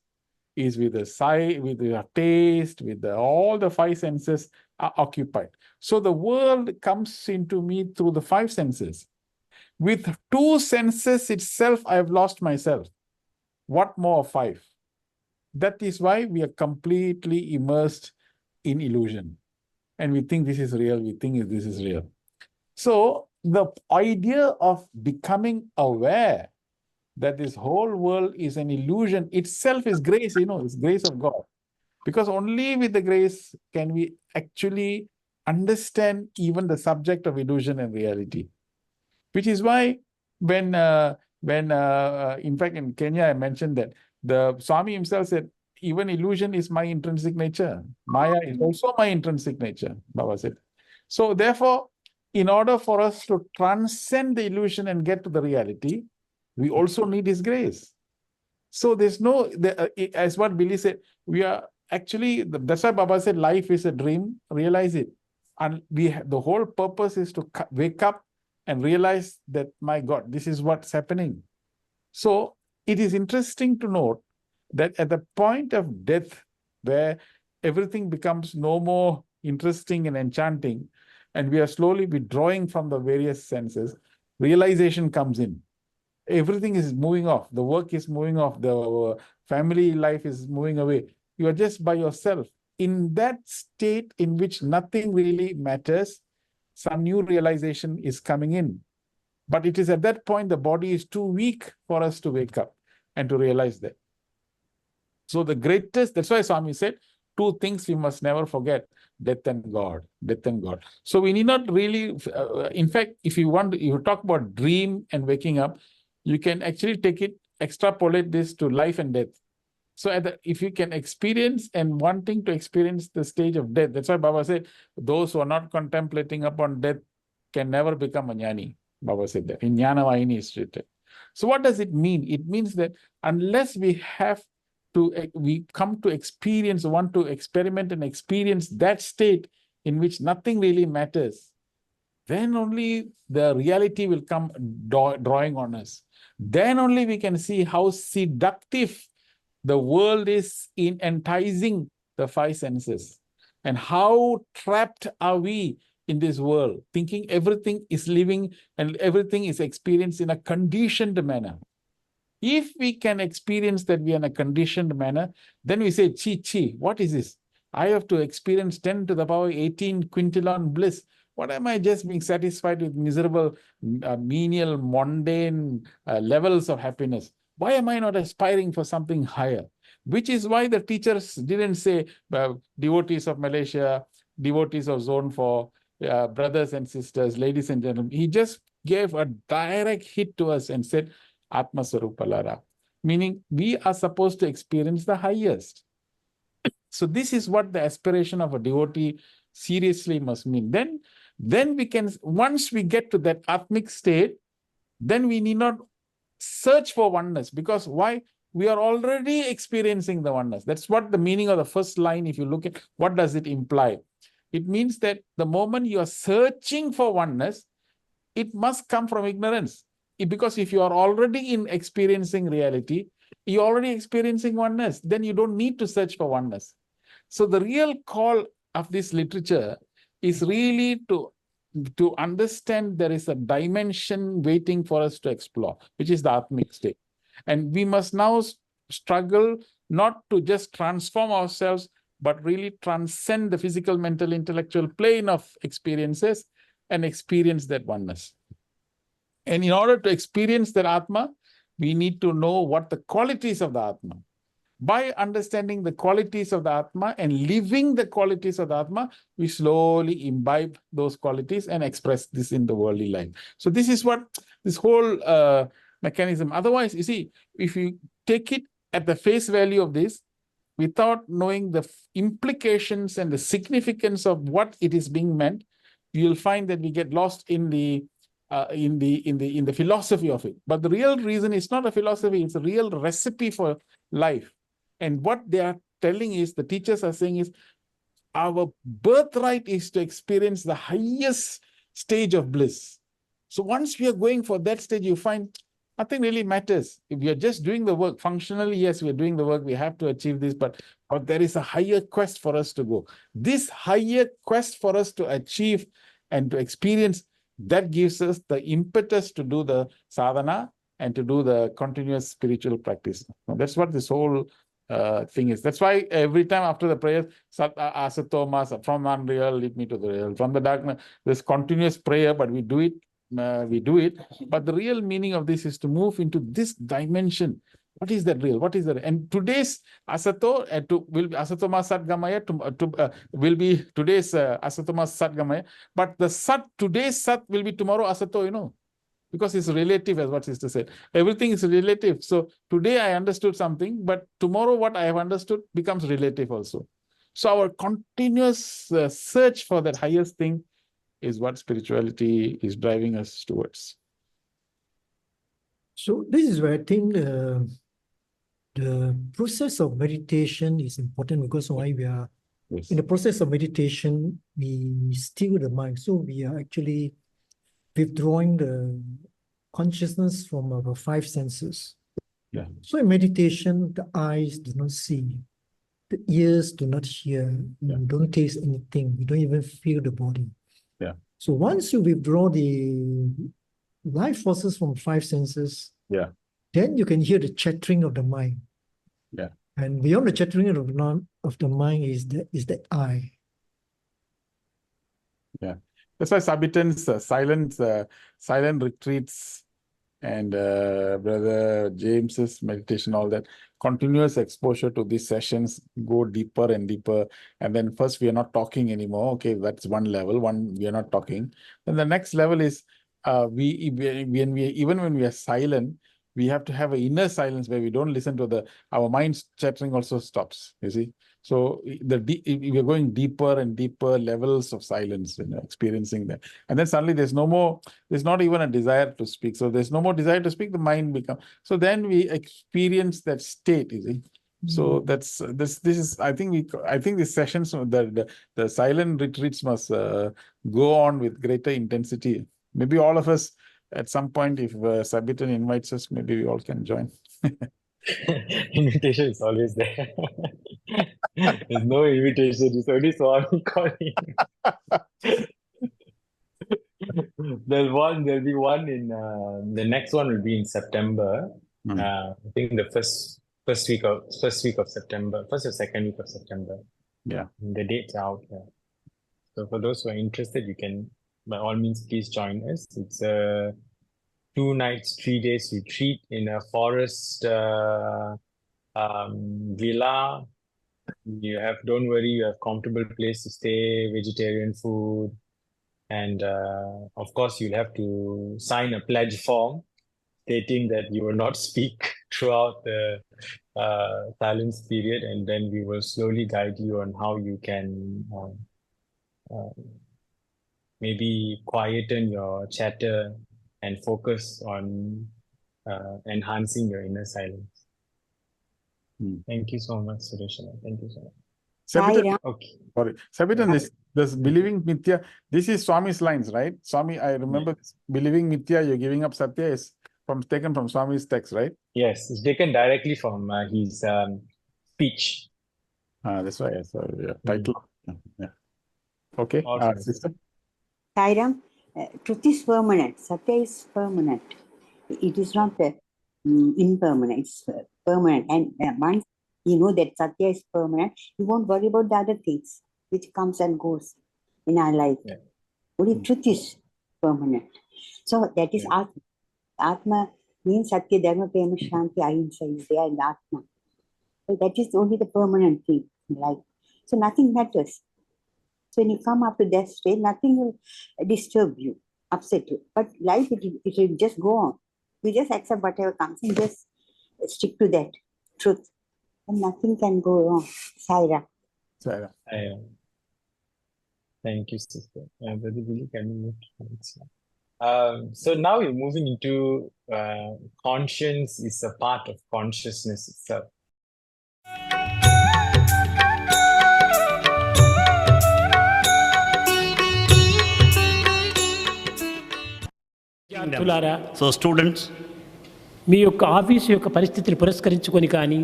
Is with the sight, with the taste, with all the five senses are occupied. So the world comes into me through the five senses. With two senses itself, I have lost myself. What more of five? That is why we are completely immersed in illusion. And we think this is real, we think this is real. So the idea of becoming aware that this whole world is an illusion itself is grace, it's grace of God. Because only with the grace can we actually understand even the subject of illusion and reality. Which is why when in fact in Kenya, I mentioned that the Swami himself said, even illusion is my intrinsic nature. Maya is also my intrinsic nature, Baba said. So therefore, in order for us to transcend the illusion and get to the reality, we also need his grace. So there's no, as what Billy said, we are actually, that's why Baba said life is a dream, realize it. And the whole purpose is to wake up and realize that, my God, this is what's happening. So it is interesting to note that at the point of death, where everything becomes no more interesting and enchanting, and we are slowly withdrawing from the various senses, realization comes in. Everything is moving off. The work is moving off. The family life is moving away. You are just by yourself. In that state in which nothing really matters, some new realization is coming in. But it is at that point the body is too weak for us to wake up and to realize that. So the greatest, that's why Swami said, two things we must never forget: death and God, death and God. So we need not really, in fact, if you want, you talk about dream and waking up, you can actually take it, extrapolate this to life and death. So if you can experience and wanting to experience the stage of death, that's why Baba said, those who are not contemplating upon death can never become a jnani. Baba said that. In Jnana Vahini is written. So what does it mean? It means that unless we come to experience, want to experiment and experience that state in which nothing really matters, then only the reality will come drawing on us. Then only we can see how seductive the world is in enticing the five senses. And how trapped are we in this world, thinking everything is living and everything is experienced in a conditioned manner. If we can experience that we are in a conditioned manner, then we say, chi, what is this? I have to experience 10 to the power 18 quintillon bliss. What am I just being satisfied with miserable, menial, mundane levels of happiness? Why am I not aspiring for something higher? Which is why the teachers didn't say devotees of Malaysia, devotees of Zone 4, brothers and sisters, ladies and gentlemen. He just gave a direct hit to us and said, Atma Sarupalara, meaning we are supposed to experience the highest. So this is what the aspiration of a devotee seriously must mean. Then we can, once we get to that Atmic state, then we need not search for oneness, because why? We are already experiencing the oneness. That's what the meaning of the first line, if you look at, what does it imply? It means that the moment you are searching for oneness, it must come from ignorance. Because if you are already in experiencing reality, you're already experiencing oneness, then you don't need to search for oneness. So the real call of this literature is really to understand there is a dimension waiting for us to explore, which is the Atmic state. And we must now struggle not to just transform ourselves, but really transcend the physical, mental, intellectual plane of experiences and experience that oneness. And in order to experience that Atma, we need to know what the qualities of the Atma. By understanding the qualities of the Atma and living the qualities of the Atma, we slowly imbibe those qualities and express this in the worldly life. So this is what this whole mechanism. Otherwise, you see, if you take it at the face value of this, without knowing the implications and the significance of what it is being meant, you'll find that we get lost in the philosophy of it. But the real reason is not a philosophy; it's a real recipe for life. And what they are telling is, the teachers are saying is, our birthright is to experience the highest stage of bliss. So once we are going for that stage, you find nothing really matters. If we are just doing the work, functionally, yes, we are doing the work, we have to achieve this, but there is a higher quest for us to go. This higher quest for us to achieve and to experience, that gives us the impetus to do the sadhana and to do the continuous spiritual practice. That's what this whole thing is. That's why every time after the prayer, Asatoma, from unreal, lead me to the real. From the darkness, there's continuous prayer, but we do it. But the real meaning of this is to move into this dimension. What is that real? What is that? And today's Asato will be Asatoma Satgamaya will be today's Asatoma Satgamaya. But the today's Sat will be tomorrow Asato, because it's relative, as what sister said. Everything is relative. So today I understood something, but tomorrow what I have understood becomes relative also. So our continuous search for that highest thing is what spirituality is driving us towards. So this is where I think the process of meditation is important, because why we are in the process of meditation, we still the mind. So we are actually withdrawing the consciousness from our five senses. Yeah. So in meditation, the eyes do not see, the ears do not hear, you don't taste anything, you don't even feel the body. Yeah. So once you withdraw the life forces from five senses, then you can hear the chattering of the mind. Yeah. And beyond the chattering of the mind is that I. Yeah. That's why Sabitan's silent retreats and Brother James's meditation, all that, continuous exposure to these sessions, go deeper and deeper. And then first we are not talking anymore. Okay, that's one level. We are not talking. Then the next level is even when we are silent, we have to have an inner silence where we don't listen to our mind's chattering also stops. You see. So we are going deeper and deeper levels of silence, experiencing that. And then suddenly there's not even a desire to speak. So there's no more desire to speak, the mind becomes. So then we experience that state, you see. So this is, I think these sessions, the silent retreats must go on with greater intensity. Maybe all of us at some point, if Sabitan invites us, maybe we all can join. Invitation is always there. There's no invitation, it's only Swami calling. There'll be one in the next one will be in September. I think the first week of September, first or second week of September. Yeah. The date's out. Yeah. So for those who are interested, you can by all means please join us. It's a 2 nights, 3 days retreat in a forest villa. Don't worry, you have comfortable place to stay, vegetarian food, and of course you'll have to sign a pledge form stating that you will not speak throughout the silence period, and then we will slowly guide you on how you can maybe quieten your chatter and focus on enhancing your inner silence. Thank you so much, Suresh. Thank you so much. Sabitan, okay. Sorry. Sabitan, this believing Mithya, this is Swami's lines, right? Swami, I remember believing Mithya, you're giving up Satya is taken from Swami's text, right? Yes, it's taken directly from his speech. That's why I saw title. Yeah. Okay, sister. Sairam, truth is permanent. Satya is permanent. It is not impermanent. It's permanent. And once you know that Satya is permanent, you won't worry about the other things which comes and goes in our life. Yeah. Only truth is permanent. So that is Yeah. Atma. Atma means Satya, Dharma, Prema, Shanti, Ahimsa is there in the Atma. So that is only the permanent thing in life. So nothing matters. So when you come up to that state, nothing will disturb you, upset you. But life, it will just go on. You just accept whatever comes and just stick to that truth. And nothing can go wrong. Saira. Sarah. Thank you, sister. Brother Billy, can you move to the next slide? So now we're moving into conscience is a part of consciousness itself. విద్యార్థులారా, So students, మీ యొక్క office యొక్క పరిస్థితిని పురస్కరించుకొని కానీ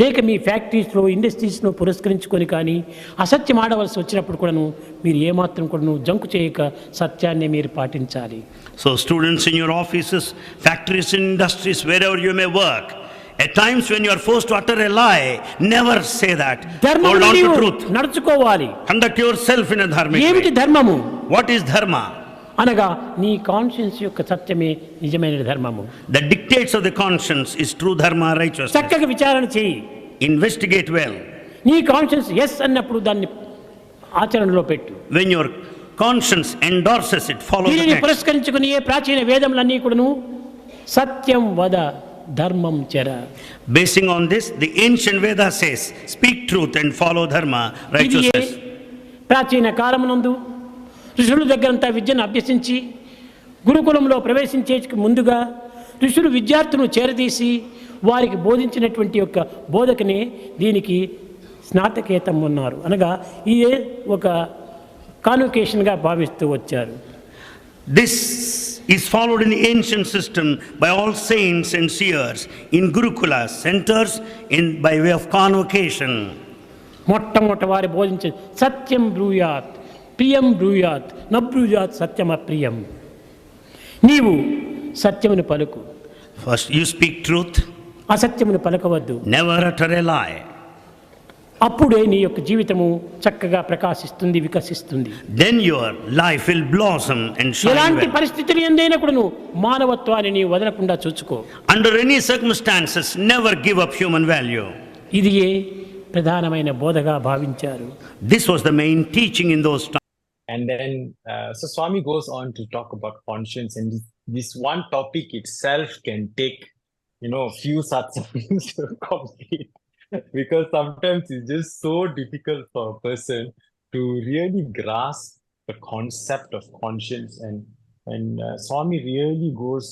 లేక మీ ఫ్యాక్టరీస్లో ఇండస్ట్రీస్ను పురస్కరించుకొని కానీ అసత్యం ఆడవలసి వచ్చినప్పుడు కూడాను మీరు ఏమాత్రం కూడాను జంకు చేయక సత్యాన్ని మీరు పాటించాలి. so students in your offices, factories, industries, wherever you may work, at times when you are forced to utter a lie, never say that. Hold on to truth. నడుచుకోవాలి. Conduct yourself in a dharmic ఏమిటి way. ధర్మము? What is dharma? అనగా నీ conscience యొక్క సత్యమే నిజమైన ధర్మము. The dictates of the conscience is true dharma, righteousness. చక్కగా విచారణ చేయి. Investigate well. నీ కాన్షియన్స్ ఎస్ అన్నప్పుడు దాన్ని ఆచరణలో పెట్టు. When your conscience endorses it, follow the దీనిని next. పురస్కరించుకుని ఏ ప్రాచీన వేదములన్నీ కూడాను సత్యం వద ధర్మం చర. Basing on this, the ancient Veda says, speak truth and follow dharma, righteousness. ప్రాచీన కాలమునందు ఋషుల దగ్గరంతా విద్యను అభ్యసించి గురుకులంలో ప్రవేశించే ముందుగా ఋషులు విద్యార్థులను చేరదీసి వారికి బోధించినటువంటి యొక్క బోధకనే దీనికి స్నాతకేతం ఉన్నారు. అనగా ఇదే ఒక కాన్వకేషన్గా భావిస్తూ వచ్చారు. This is followed in the ancient system by all saints and seers in Gurukula centers by way of convocation. మొట్టమొదటి వారి బోధించే సత్యం బ్రూయాత్ ప్రియం బ్రూయాత్ నబ్రూయాత్ సత్యం అప్రియం. నీవు సత్యమును పలుకు. First you speak truth. అసత్యమును పలకవద్దు. Never utter a lie. అప్పుడే నీ యొక్క జీవితము చక్కగా ప్రకాశిస్తుంది, వికసిస్తుంది. Then your life will blossom and shine ఎలాంటి well. పరిస్థితులు ఎందైనా కూడాను మానవత్వాన్ని నీవు వదలకుండా చూసుకో. Under any circumstances, never give up human value. ఇది ప్రధానమైన బోధగా భావించారు. This was the main teaching in those times. And then, so Swami goes on to talk about conscience, and this one topic itself can take, a few satsangs to complete, because sometimes it's just so difficult for a person to really grasp the concept of conscience. And Swami really goes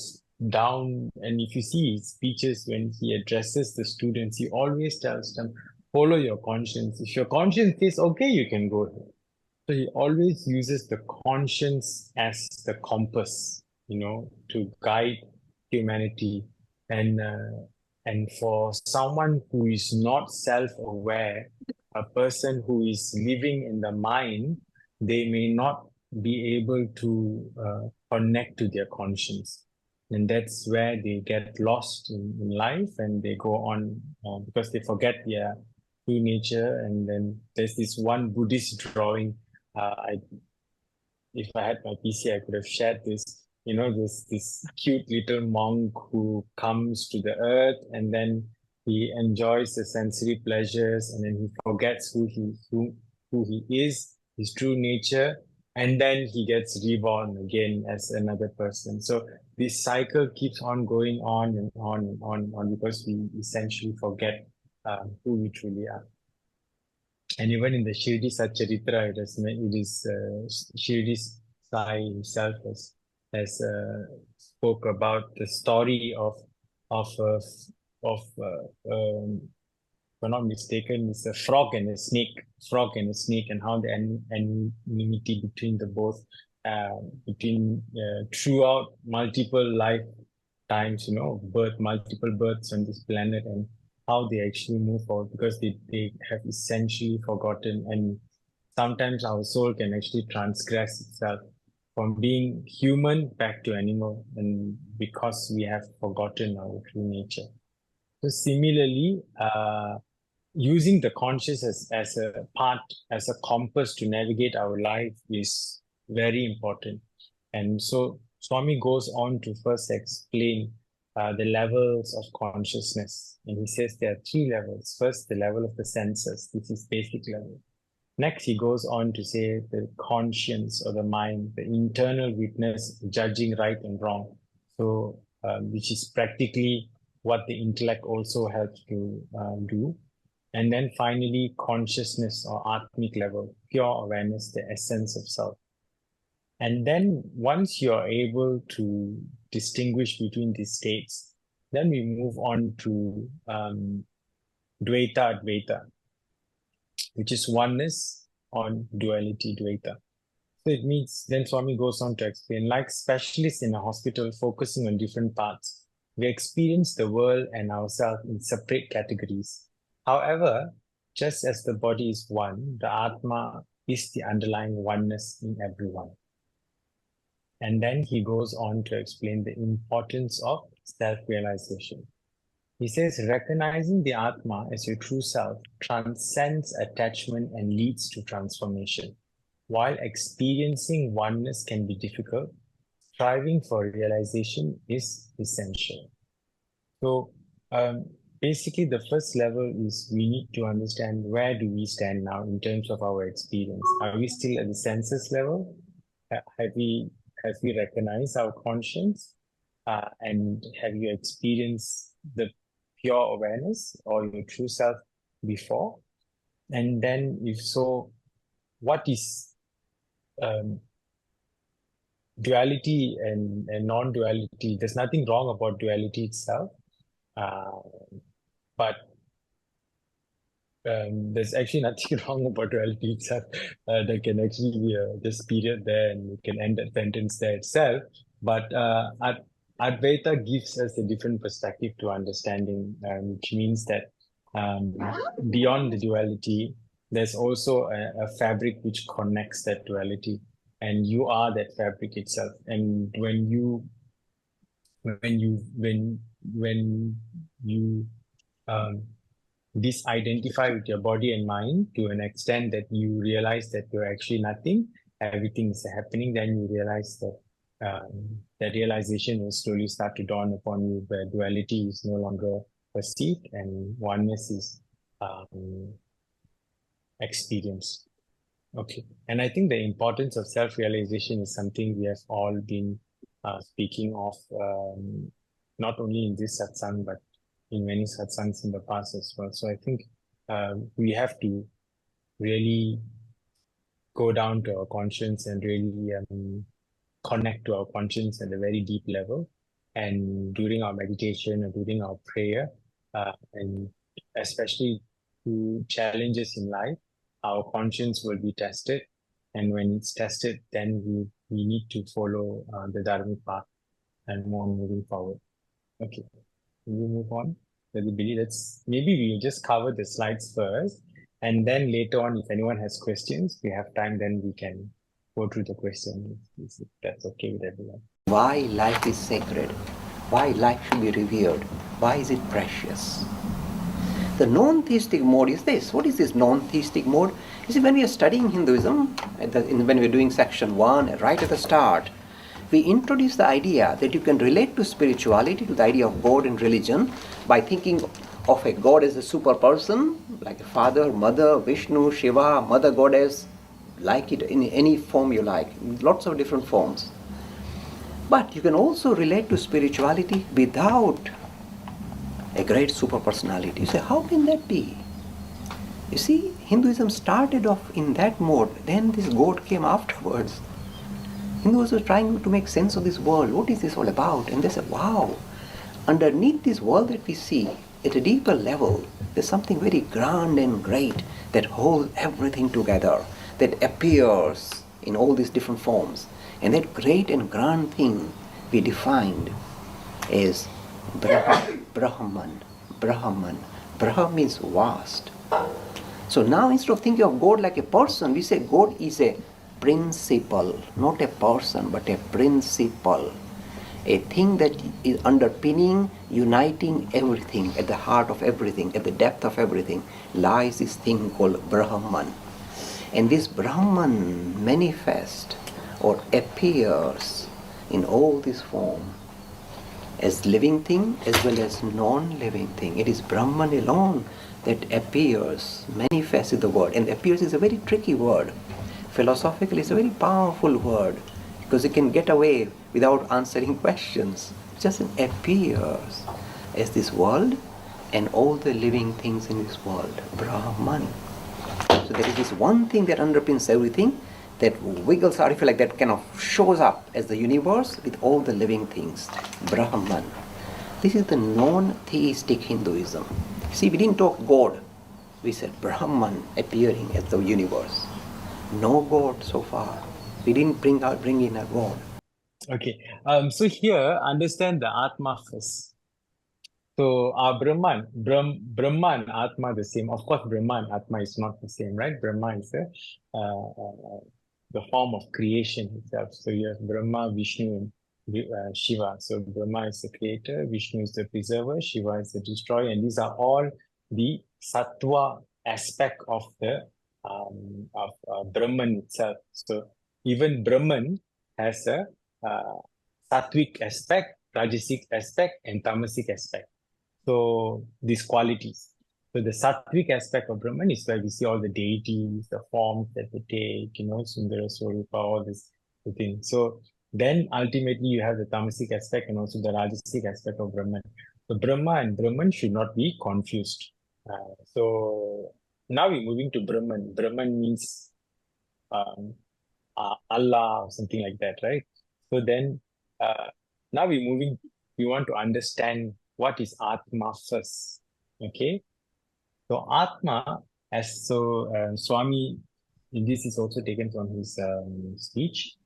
down, and if you see his speeches when he addresses the students, he always tells them, follow your conscience. If your conscience says, okay, you can go here. So he always uses the conscience as the compass, to guide humanity. And for someone who is not self-aware, a person who is living in the mind, they may not be able to connect to their conscience. And that's where they get lost in life, and they go on because they forget their true nature. And then there's this one Buddhist drawing. If I had my PC, I could have shared this. This cute little monk who comes to the earth, and then he enjoys the sensory pleasures, and then he forgets who he is, his true nature, and then he gets reborn again as another person. So this cycle keeps on going on and on and on and on, because we essentially forget who we truly are. And even in the Shirdi Satcharitra, it is Shirdi Sai himself has spoke about the story of if I'm not mistaken, it's a frog and a snake, and how the enmity between the both, throughout multiple lifetimes, multiple births on this planet, and how they actually move forward, because they have essentially forgotten. And sometimes our soul can actually transgress itself from being human back to animal, and because we have forgotten our true nature. So similarly, using the conscious as a part, as a compass to navigate our life is very important. And so Swami goes on to first explain the levels of consciousness. And he says there are 3 levels. First, the level of the senses. This is basic level. Next, he goes on to say the conscience or the mind, the internal witness, judging right and wrong. So, which is practically what the intellect also helps to do. And then finally, consciousness or Atmic level, pure awareness, the essence of self. And then once you're able to distinguish between these states, then we move on to Dvaita Advaita, which is oneness on duality Dvaita. So it means, then Swami goes on to explain, like specialists in a hospital focusing on different parts, we experience the world and ourselves in separate categories. However, just as the body is one, the Atma is the underlying oneness in everyone. And then he goes on to explain the importance of self-realization. He says, recognizing the Atma as your true self transcends attachment and leads to transformation. While experiencing oneness can be difficult, striving for realization is essential. So basically the first level is we need to understand where do we stand now in terms of our experience. Are we still at the senses level? Have we recognized our conscience? And have you experienced the pure awareness or your true self before? And then if so, what is duality and non-duality? There's nothing wrong about duality itself, but there's actually nothing wrong about duality itself. There can actually be this period there and you can end that sentence there itself. But Advaita gives us a different perspective to understanding, which means that beyond the duality, there's also a fabric which connects that duality, and you are that fabric itself. And when you disidentify with your body and mind to an extent that you realize that you're actually nothing, everything is happening, then you realize that that realization will slowly start to dawn upon you, where duality is no longer perceived and oneness is experienced. Okay, and I think the importance of self-realization is something we have all been speaking of, not only in this satsang, but in many satsangs in the past as well. So I think we have to really go down to our conscience and really connect to our conscience at a very deep level. And during our meditation or during our prayer, and especially through challenges in life, our conscience will be tested. And when it's tested, then we need to follow the Dharmic path and move on moving forward. Okay, we move on. Maybe we'll just cover the slides first, and then later on, if anyone has questions, we have time, then we can go through the questions, if that's okay with everyone. Why life is sacred? Why life should be revered? Why is it precious? The non-theistic mode is this. What is this non-theistic mode? You see, when we are studying Hinduism, when we are doing section 1, right at the start, we introduce the idea that you can relate to spirituality, to the idea of God and religion, by thinking of a God as a super person, like a father, mother, Vishnu, Shiva, mother goddess, like it in any form you like, lots of different forms. But you can also relate to spirituality without a great super personality. You say, how can that be? You see, Hinduism started off in that mode, then this God came afterwards. Hindus were trying to make sense of this world. What is this all about? And they said, wow, underneath this world that we see, at a deeper level, there's something very grand and great that holds everything together, that appears in all these different forms. And that great and grand thing we defined as Brahman. Brahman means vast. So now instead of thinking of God like a person, we say God is a principle, not a person, but a principle. a thing that is underpinning, uniting everything, at the heart of everything, at the depth of everything, lies this thing called Brahman. And this Brahman manifests or appears in all this form as living thing as well as non-living thing. It is Brahman alone that appears, manifests in the world. And appears is a very tricky word. Philosophically, it's a very powerful word because it can get away without answering questions. It just appears as this world and all the living things in this world, Brahman. So there is this one thing that underpins everything, that wiggles out, if you like, that kind of shows up as the universe with all the living things, Brahman. This is the non-theistic Hinduism. See, we didn't talk God. We said Brahman appearing as the universe. No God so far. We didn't bring in a God. Okay. So here, understand the Atma first. So Brahman, Brahman, Atma the same. Of course, Brahman, Atma is not the same, right? Brahma is the form of creation itself. So you have Brahma, Vishnu, and Shiva. So Brahma is the creator, Vishnu is the preserver, Shiva is the destroyer, and these are all the sattva aspect of the Brahman itself. So even Brahman has a sattvic aspect, rajasic aspect, and tamasic aspect. So these qualities. So the sattvic aspect of Brahman is where we see all the deities, the forms that they take, Sundara Swarupa, all this thing. So then ultimately you have the tamasic aspect and also the rajasic aspect of Brahman. So Brahma and Brahman should not be confused. So now we're moving to Brahman. Brahman means Allah or something like that, right? So then now we want to understand what is Atma first. Okay. So Atma, Swami, this is also taken from his speech.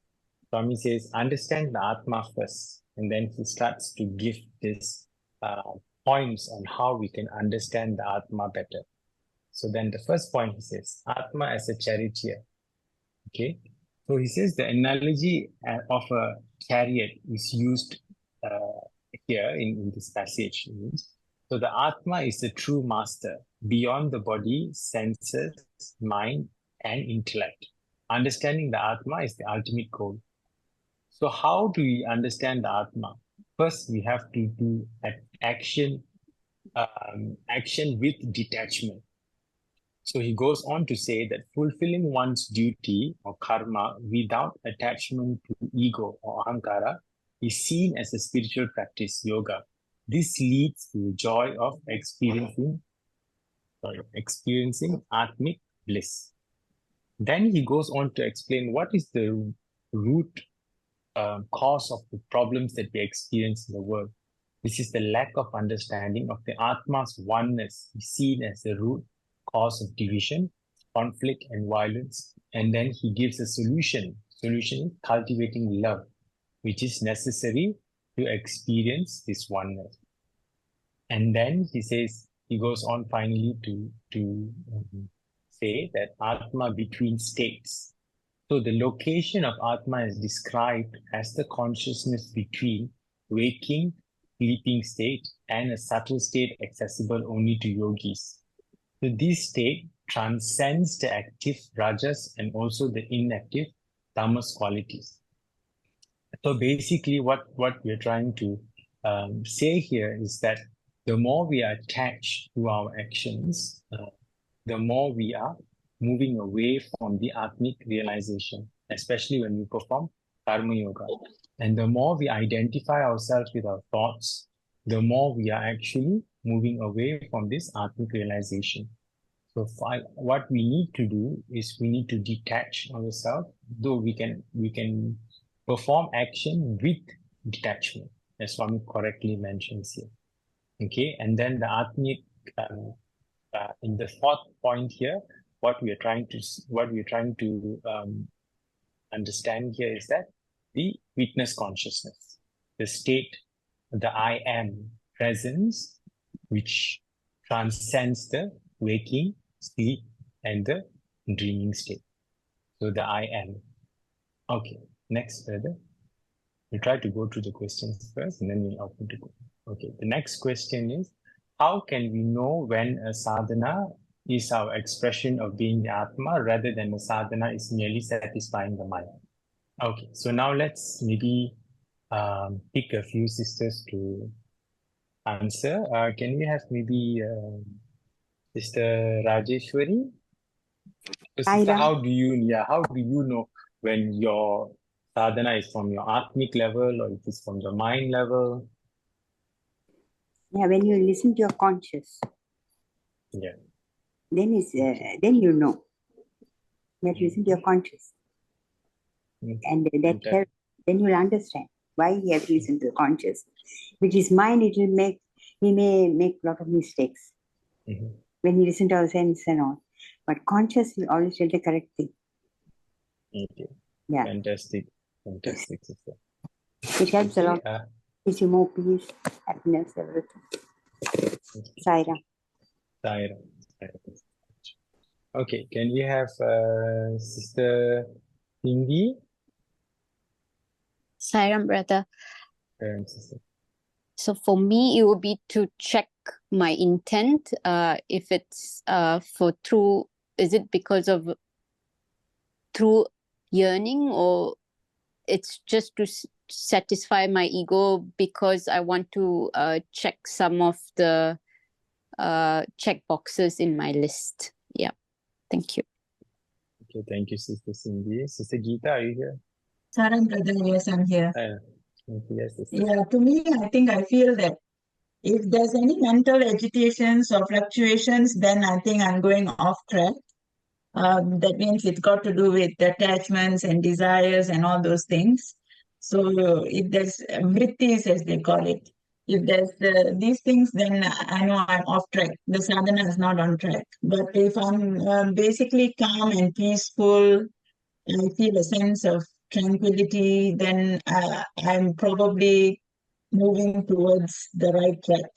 Swami says, understand the Atma first. And then he starts to give this points on how we can understand the Atma better. So then the first point he says, Atma as a charioteer. Okay. So he says the analogy of a chariot is used here in this passage. So the Atma is the true master beyond the body, senses, mind, and intellect. Understanding the Atma is the ultimate goal. So how do we understand the Atma? First, we have to do action with detachment. So he goes on to say that fulfilling one's duty or karma without attachment to ego or ahankara is seen as a spiritual practice, yoga. This leads to the joy of experiencing Atmic bliss. Then he goes on to explain what is the root cause of the problems that we experience in the world. This is the lack of understanding of the Atma's oneness is seen as the root cause of division, conflict, and violence. And then he gives a solution. Solution is cultivating love, which is necessary to experience this oneness. And then he goes on finally to say that Atma between states. So the location of Atma is described as the consciousness between waking, sleeping state, and a subtle state accessible only to yogis. So this state transcends the active rajas and also the inactive tamas qualities. So basically what we're trying to say here is that the more we are attached to our actions, the more we are moving away from the Atmic realization, especially when we perform Karma Yoga. And the more we identify ourselves with our thoughts, the more we are actually moving away from this Atmic realization. So what we need to do is we need to detach ourselves, though we can perform action with detachment, as Swami correctly mentions here. Okay, and then the Atmic, in the fourth point here, what we are trying to understand here is that the witness consciousness, the state, the I am presence, which transcends the waking, sleep, and the dreaming state. So the I am. Okay, next further. we'll try to go through the questions first and then we'll open to go. Okay, the next question is, how can we know when a sadhana is our expression of being the Atma rather than a sadhana is merely satisfying the mind? Okay, so now let's maybe pick a few sisters to answer. Can we have maybe Sister Rajeshwari? So sister, how do you know when your sadhana is from your Atmic level or it is from the mind level? Yeah, when you listen to your conscious, yeah, then you know that you listen to your conscious, and that helps. Then you'll understand why you have to listen to the conscious. Which is mind, we may make a lot of mistakes when you listen to our sense and all. But conscious will always tell the correct thing. Okay. Yeah. Fantastic, sister. It helps a lot. Gives you more peace, happiness, everything. Saira. Okay, can we have Sister Cindy? Sairam, brother. Sister. So for me, it would be to check my intent. If it's is it because of true yearning, or it's just to satisfy my ego because I want to check some of the check boxes in my list. Yeah. Thank you. Okay, thank you, Sister Cindy. Sister Geeta, are you here? Saram, brother, yes, I'm here. Yes, sister. Yeah, to me, I feel that if there's any mental agitations or fluctuations, then I think I'm going off track. That means it's got to do with attachments and desires and all those things. So if there's vrittis, as they call it, if there's these things, then I know I'm off track. The sadhana is not on track. But if I'm basically calm and peaceful, I feel a sense of tranquility, then I'm probably moving towards the right track,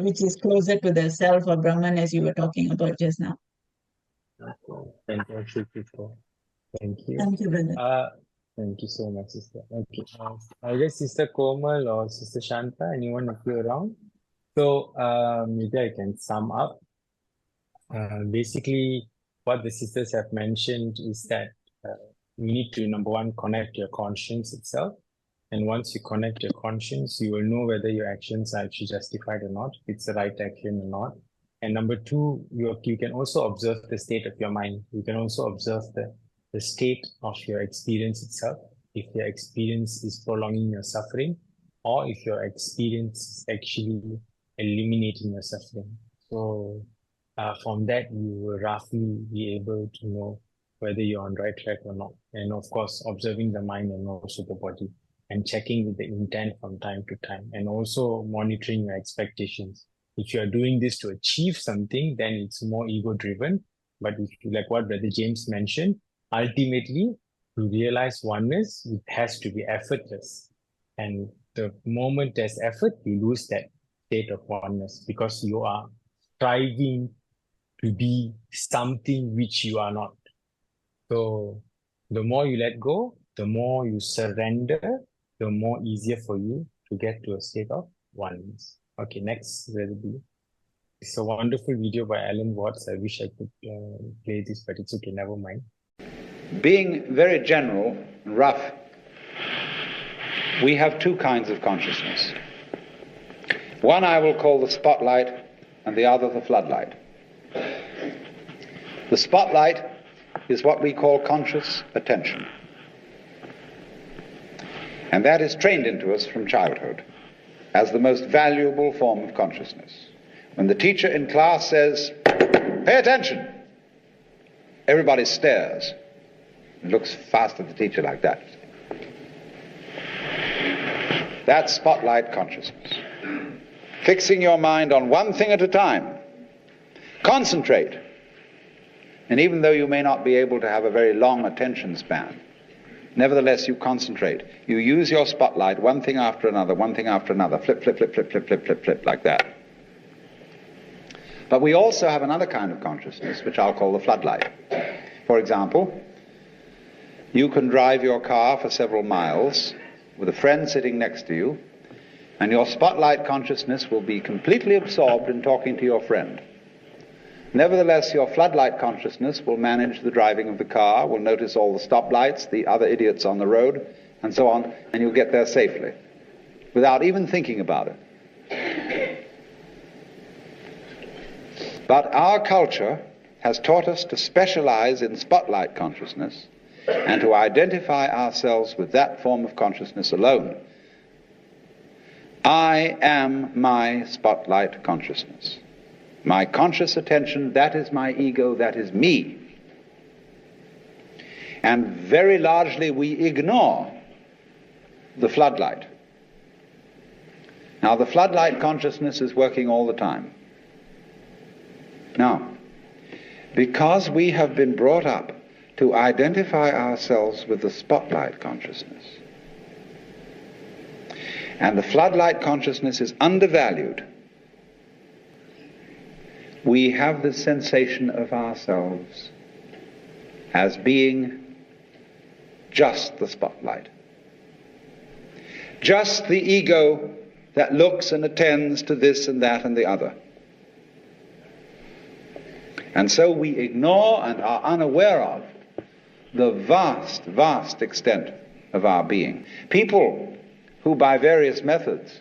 which is closer to the self or Brahman, as you were talking about just now. Fantastic, sister. Thank you. Thank you, brother. Thank you so much, sister. Okay. I guess Sister Komal or Sister Shanta, anyone of you around? So maybe I can sum up. Basically, what the sisters have mentioned is that you need to, number one, connect your conscience itself. And once you connect your conscience, you will know whether your actions are actually justified or not, if it's the right action or not. And number two, you can also observe the state of your mind. You can also observe the state of your experience itself. If your experience is prolonging your suffering, or if your experience is actually eliminating your suffering. So from that, you will roughly be able to know whether you're on the right track or not. And of course, observing the mind and also the body, and checking with the intent from time to time, and also monitoring your expectations. If you are doing this to achieve something, then it's more ego-driven. But if you, like what Brother James mentioned, ultimately, to realize oneness, it has to be effortless. And the moment there's effort, you lose that state of oneness because you are striving to be something which you are not. So the more you let go, the more you surrender, the more easier for you to get to a state of oneness. Okay, next will be. It's a wonderful video by Alan Watts. I wish I could play this, but it's okay, never mind. Being very general and rough, we have two kinds of consciousness. One I will call the spotlight, and the other the floodlight. The spotlight is what we call conscious attention. And that is trained into us from childhood as the most valuable form of consciousness. When the teacher in class says, "Pay attention," everybody stares and looks fast at the teacher like that. That's spotlight consciousness. Fixing your mind on one thing at a time. Concentrate. And even though you may not be able to have a very long attention span, nevertheless you concentrate. You use your spotlight, one thing after another, one thing after another, flip, flip, flip, flip, flip, flip, flip, flip, like that. But we also have another kind of consciousness, which I'll call the floodlight. For example, you can drive your car for several miles with a friend sitting next to you, and your spotlight consciousness will be completely absorbed in talking to your friend. Nevertheless, your floodlight consciousness will manage the driving of the car, will notice all the stoplights, the other idiots on the road, and so on, and you'll get there safely, without even thinking about it. But our culture has taught us to specialize in spotlight consciousness and to identify ourselves with that form of consciousness alone. I am my spotlight consciousness. My conscious attention, that is my ego, that is me. And very largely we ignore the floodlight. Now, the floodlight consciousness is working all the time. Now, because we have been brought up to identify ourselves with the spotlight consciousness, and the floodlight consciousness is undervalued, we have the sensation of ourselves as being just the spotlight, just the ego that looks and attends to this and that and the other. And so we ignore and are unaware of the vast, vast extent of our being. People who by various methods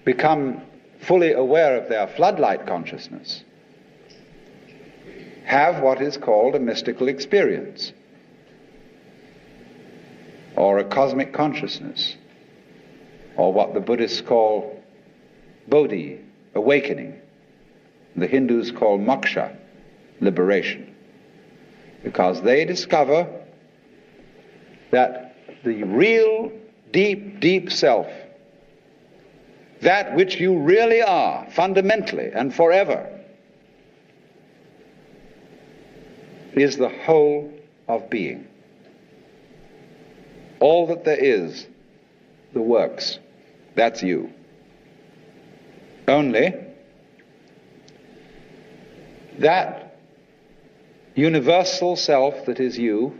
become fully aware of their floodlight consciousness have what is called a mystical experience, or a cosmic consciousness, or what the Buddhists call bodhi, awakening. The Hindus call moksha, liberation, because they discover that the real deep, deep self, that which you really are, fundamentally and forever, is the whole of being. All that there is, the works, that's you. Only that universal self that is you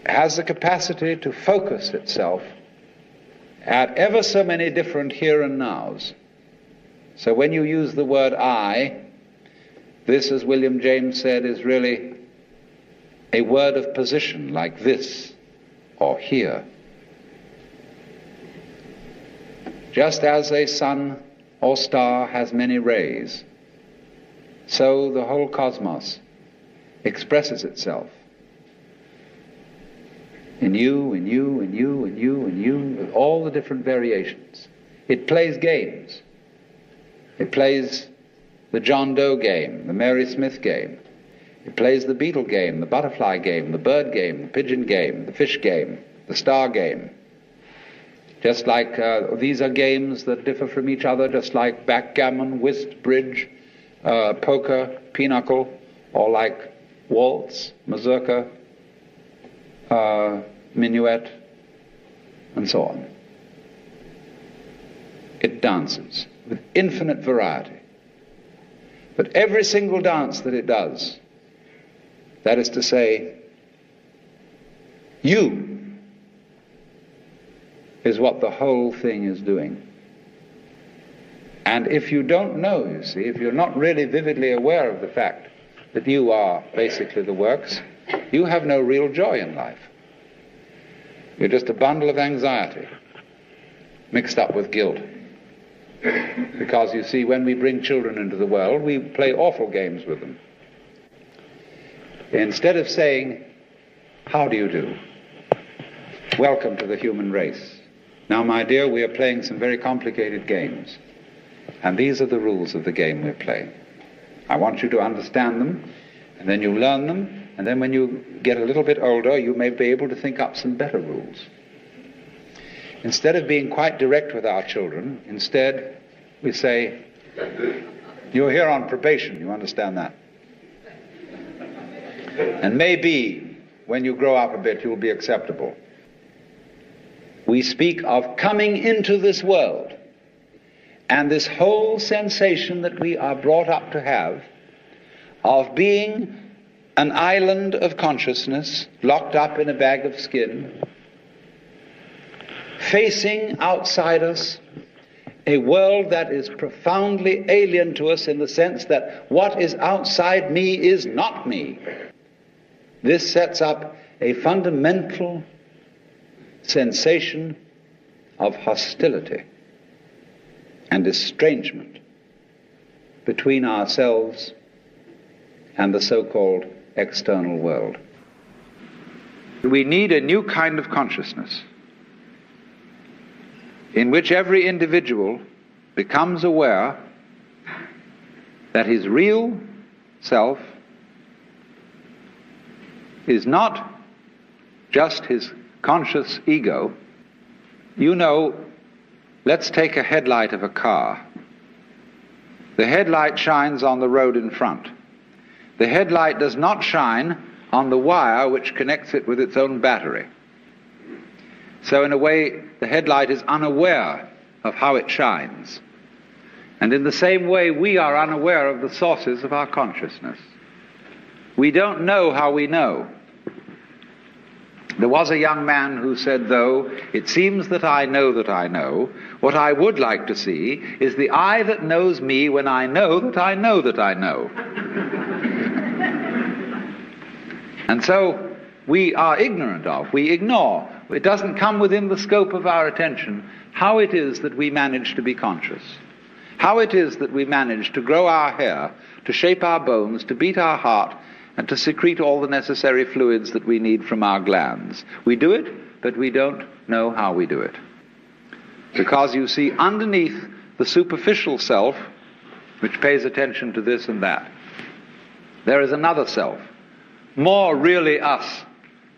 has the capacity to focus itself at ever so many different here and nows. So when you use the word I, this, as William James said, is really a word of position, like this or here. Just as a sun or star has many rays, so the whole cosmos expresses itself in you, in you, in you, in you, in you, with all the different variations. It plays games. It plays the John Doe game, the Mary Smith game. It plays the beetle game, the butterfly game, the bird game, the pigeon game, the fish game, the star game. Just like these are games that differ from each other, just like backgammon, whist, bridge, poker, pinochle, or like waltz, mazurka, minuet, and so on. It dances with infinite variety. But every single dance that it does, that is to say, you is what the whole thing is doing. And if you don't know, you see, if you're not really vividly aware of the fact that you are basically the works, you have no real joy in life. You're just a bundle of anxiety mixed up with guilt. Because you see, when we bring children into the world, we play awful games with them. Instead of saying, how do you do? Welcome to the human race. Now, my dear, we are playing some very complicated games. And these are the rules of the game we're playing. I want you to understand them, and then you learn them, and then when you get a little bit older, you may be able to think up some better rules. Instead of being quite direct with our children, instead we say, you're here on probation, you understand that? And maybe when you grow up a bit, you'll be acceptable. We speak of coming into this world, and this whole sensation that we are brought up to have of being an island of consciousness locked up in a bag of skin, facing outside us a world that is profoundly alien to us in the sense that what is outside me is not me. This sets up a fundamental sensation of hostility and estrangement between ourselves and the so-called external world. We need a new kind of consciousness in which every individual becomes aware that his real self is not just his conscious ego. You know, let's take a headlight of a car. The headlight shines on the road in front. The headlight does not shine on the wire which connects it with its own battery. So in a way, the headlight is unaware of how it shines. And in the same way, we are unaware of the sources of our consciousness. We don't know how we know. There was a young man who said, though, it seems that I know, what I would like to see is the I that knows me when I know that I know that I know. And so we are ignorant of, we ignore, it doesn't come within the scope of our attention how it is that we manage to be conscious, how it is that we manage to grow our hair, to shape our bones, to beat our heart, and to secrete all the necessary fluids that we need from our glands. We do it, but we don't know how we do it. Because you see, underneath the superficial self, which pays attention to this and that, there is another self, more really us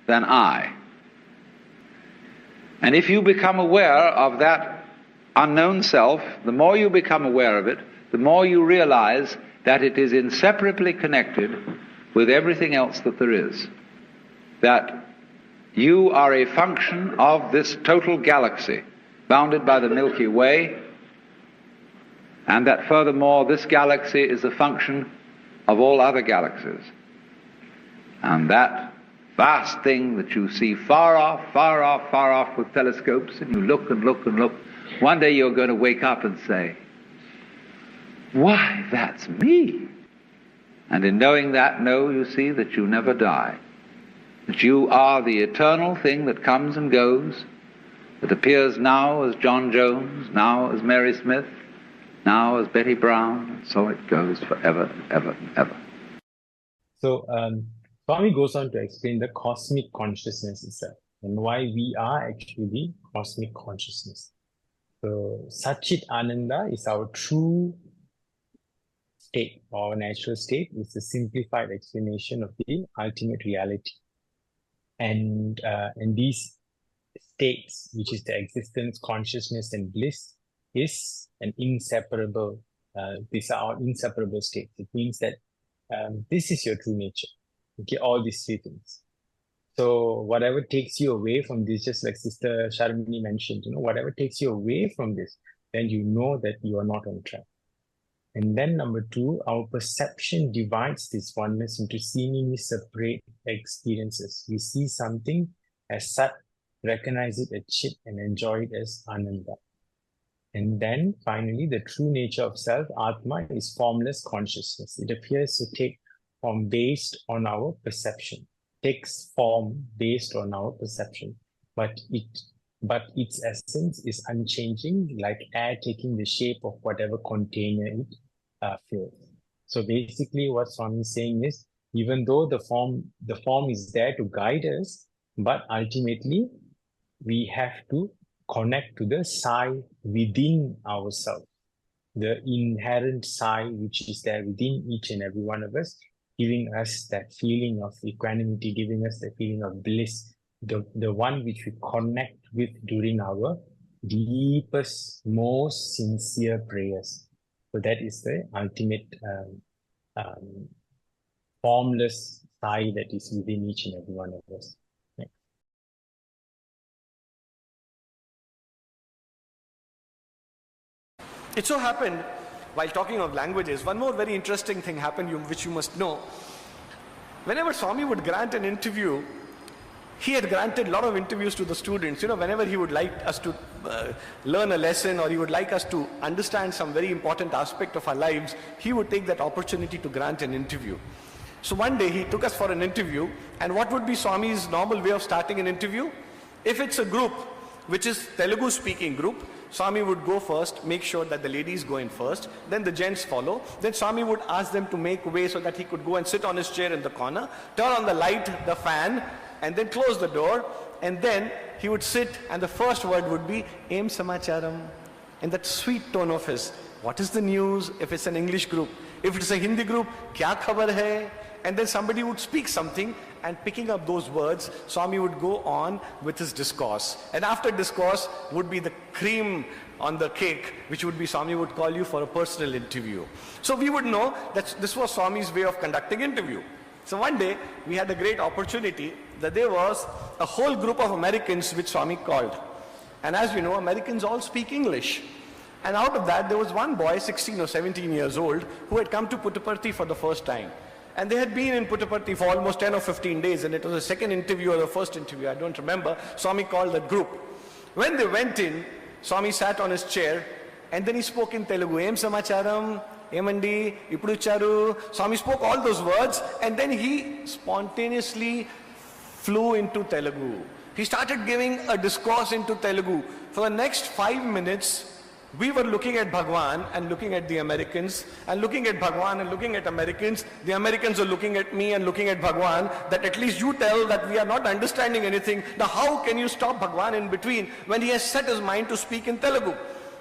than I. And if you become aware of that unknown self, the more you become aware of it, the more you realize that it is inseparably connected with everything else that there is. That you are a function of this total galaxy, bounded by the Milky Way, and that furthermore this galaxy is a function of all other galaxies. And that vast thing that you see far off with telescopes, and you look and look and look, one day you're going to wake up and say, why, that's me. And in knowing that, you see that you never die. That you are the eternal thing that comes and goes, that appears now as John Jones, now as Mary Smith, now as Betty Brown, and so it goes forever and ever and ever. So, Swami goes on to explain the cosmic consciousness itself and why we are actually the cosmic consciousness. So, Satchit Ananda is our true state, or natural state. It's a simplified explanation of the ultimate reality. And these states, which is the existence, consciousness, and bliss, is an inseparable, these are our inseparable states. It means that this is your true nature. Okay, all these three things. So whatever takes you away from this, just like Sister Sharmini mentioned, whatever takes you away from this, then you know that you are not on track. And then number two, our perception divides this oneness into seemingly separate experiences. We see something as Sat, recognize it as Chit, and enjoy it as Ananda. And then finally, the true nature of self, Atma, is formless consciousness. It appears to take form based on our perception, takes form based on our perception, but its essence is unchanging, like air taking the shape of whatever container it fills. So basically what Swami is saying is, even though the form is there to guide us, but ultimately we have to connect to the Sai within ourselves, the inherent Sai which is there within each and every one of us, giving us that feeling of equanimity, giving us the feeling of bliss, the one which we connect with during our deepest, most sincere prayers. So that is the ultimate formless Sai that is within each and every one of us. Next. It so happened, while talking of languages, one more very interesting thing happened which you must know. Whenever Swami would grant an interview, he had granted a lot of interviews to the students. Whenever he would like us to learn a lesson, or he would like us to understand some very important aspect of our lives, he would take that opportunity to grant an interview. So one day he took us for an interview, and what would be Swami's normal way of starting an interview? If it's a group which is Telugu speaking group, Swami would go first, make sure that the ladies go in first, then the gents follow. Then Swami would ask them to make way so that he could go and sit on his chair in the corner, turn on the light, the fan, and then close the door. And then he would sit, and the first word would be Em Samacharam, in that sweet tone of his. What is the news? If it's an English group. If it's a Hindi group, Kya khabar hai? And then somebody would speak something, and picking up those words, Swami would go on with his discourse. And after discourse would be the cream on the cake, which would be Swami would call you for a personal interview. So we would know that this was Swami's way of conducting interview. So one day we had a great opportunity that there was a whole group of Americans which Swami called. And as we know, Americans all speak English. And out of that, there was one boy, 16 or 17 years old, who had come to Puttaparthi for the first time. And they had been in Puttaparthi for almost 10 or 15 days, and it was the second interview or the first interview, I don't remember. Swami called that group. When they went in, Swami sat on his chair, and then he spoke in Telugu. Em Samacharam, Emandi, Ipuducharu. Swami spoke all those words, and then he spontaneously flew into Telugu. He started giving a discourse into Telugu. For the next 5 minutes, we were looking at Bhagwan and looking at the Americans, and looking at Bhagwan and looking at Americans. The Americans were looking at me and looking at Bhagwan, that at least you tell that we are not understanding anything. Now how can you stop Bhagwan in between when he has set his mind to speak in Telugu?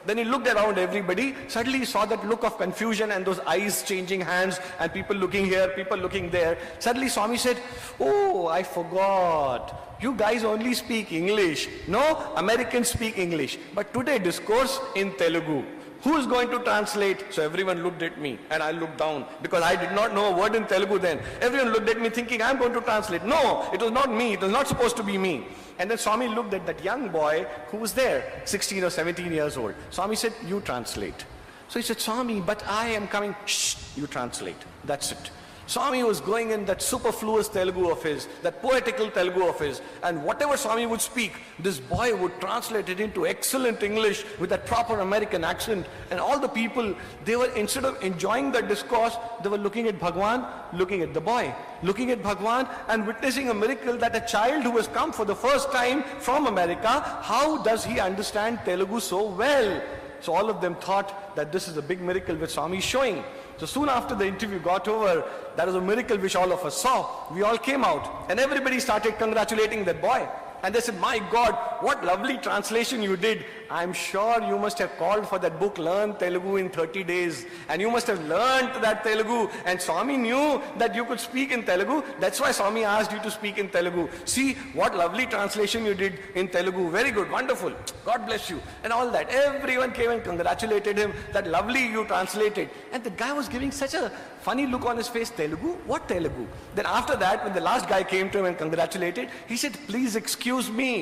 Then he looked around everybody. Suddenly he saw that look of confusion and those eyes changing hands, and people looking here, people looking there. Suddenly Swami said, "Oh, I forgot. You guys only speak English. No, Americans speak English. But today discourse in Telugu. Who is going to translate?" So everyone looked at me, and I looked down because I did not know a word in Telugu then. Everyone looked at me thinking I'm going to translate. No, it was not me. It was not supposed to be me. And then Swami looked at that young boy who was there, 16 or 17 years old. Swami said, "You translate." So he said, "Swami, but I am coming." "Shh, you translate." That's it. Swami was going in that superfluous Telugu of his, that poetical Telugu of his, and whatever Swami would speak, this boy would translate it into excellent English with that proper American accent. And all the people, they were, instead of enjoying the discourse, they were looking at Bhagwan, looking at the boy, looking at Bhagwan, and witnessing a miracle that a child who has come for the first time from America, how does he understand Telugu so well? So all of them thought that this is a big miracle which Swami is showing. So soon after the interview got over, that was a miracle which all of us saw. We all came out, and everybody started congratulating that boy. And they said, "My God, what lovely translation you did. I'm sure you must have called for that book, Learn Telugu in 30 days. And you must have learned that Telugu. And Swami knew that you could speak in Telugu. That's why Swami asked you to speak in Telugu. See, what lovely translation you did in Telugu. Very good, wonderful. God bless you." And all that. Everyone came and congratulated him that lovely you translated. And the guy was giving such a funny look on his face. Telugu? What Telugu? Then after that, when the last guy came to him and congratulated, he said, "Please excuse me.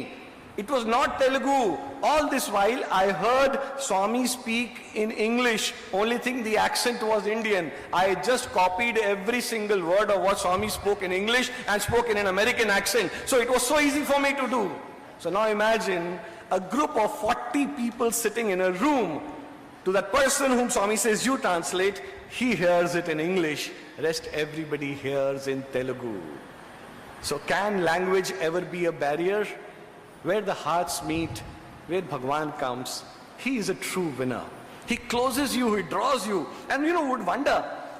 It was not Telugu. All this while I heard Swami speak in English. Only thing, the accent was Indian. I just copied every single word of what Swami spoke in English and spoke in an American accent. So it was so easy for me to do." So now imagine a group of 40 people sitting in a room. To that person whom Swami says, "You translate," he hears it in English. Rest everybody hears in Telugu. So can language ever be a barrier? Where the hearts meet, where Bhagwan comes, he is a true winner. He closes you, he draws you. And would wonder,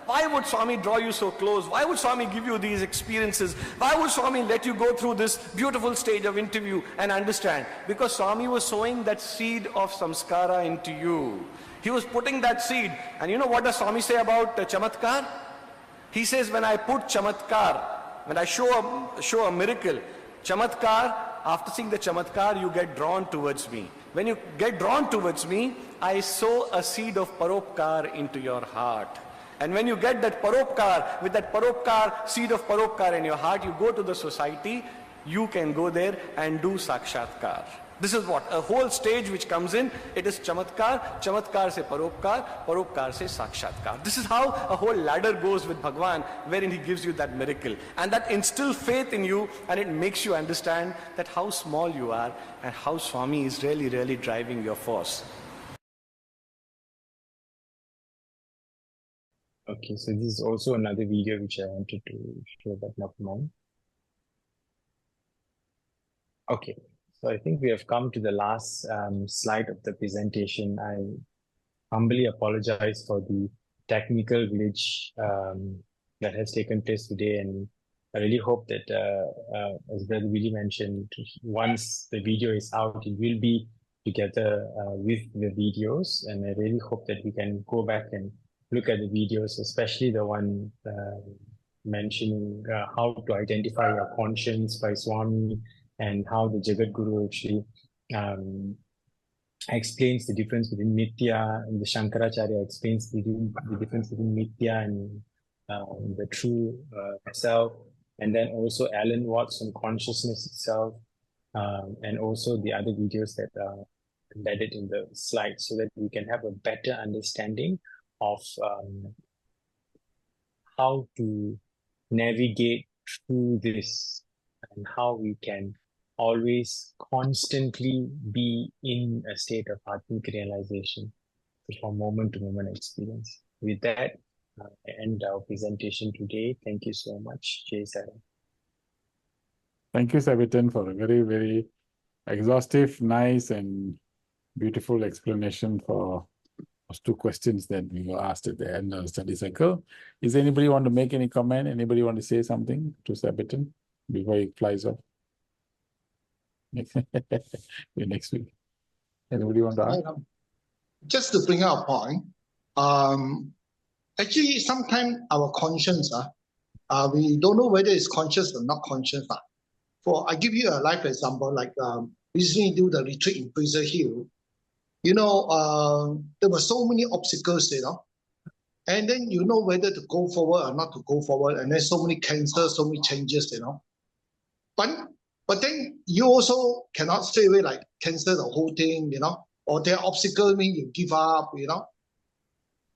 why would Swami draw you so close? Why would Swami give you these experiences? Why would Swami let you go through this beautiful stage of interview and understand? Because Swami was sowing that seed of samskara into you. He was putting that seed. And what does Swami say about chamatkar? He says, when I put chamatkar, when I show a miracle, chamatkar, after seeing the chamatkar, you get drawn towards me. When you get drawn towards me, I sow a seed of paropkar into your heart. And when you get that paropkar, with that paropkar, seed of paropkar in your heart, you go to the society, you can go there and do sakshatkar. This is what? A whole stage which comes in, it is chamatkar, chamatkar se paropkar, paropkar se sakshatkar. This is how a whole ladder goes with Bhagwan, wherein he gives you that miracle. And that instills faith in you, and it makes you understand that how small you are and how Swami is really, really driving your force. Okay, so this is also another video which I wanted to show, but not mine. Okay. So I think we have come to the last slide of the presentation. I humbly apologize for the technical glitch that has taken place today, and I really hope that, as Brother Willie mentioned, once the video is out, it will be together with the videos, and I really hope that we can go back and look at the videos, especially the one mentioning how to identify your conscience by Swami, and how the Jagat Guru actually explains the difference between Mithya, and the Shankaracharya explains the difference between Mithya and the true self, and then also Alan Watts on consciousness itself, and also the other videos that are embedded in the slides, so that we can have a better understanding of how to navigate through this, and how we can always constantly be in a state of Atmic realization from moment to moment experience. With that, I end our presentation today. Thank you so much. Jai Saran. Thank you, Sabitan, for a very, very exhaustive, nice, and beautiful explanation for those two questions that we were asked at the end of the study cycle. Is anybody want to make any comment? Anybody want to say something to Sabitan before he flies off? Next week. Anybody want to ask? Just to bring out a point, actually, sometimes our conscience, we don't know whether it's conscious or not conscious. For I give you a life example, like recently do the retreat in Fraser Hill. You know, there were so many obstacles, you know, and then you know whether to go forward or not to go forward, and then so many cancers, so many changes, you know. But then you also cannot straight away like cancel the whole thing, you know, or there are obstacles mean you give up, you know.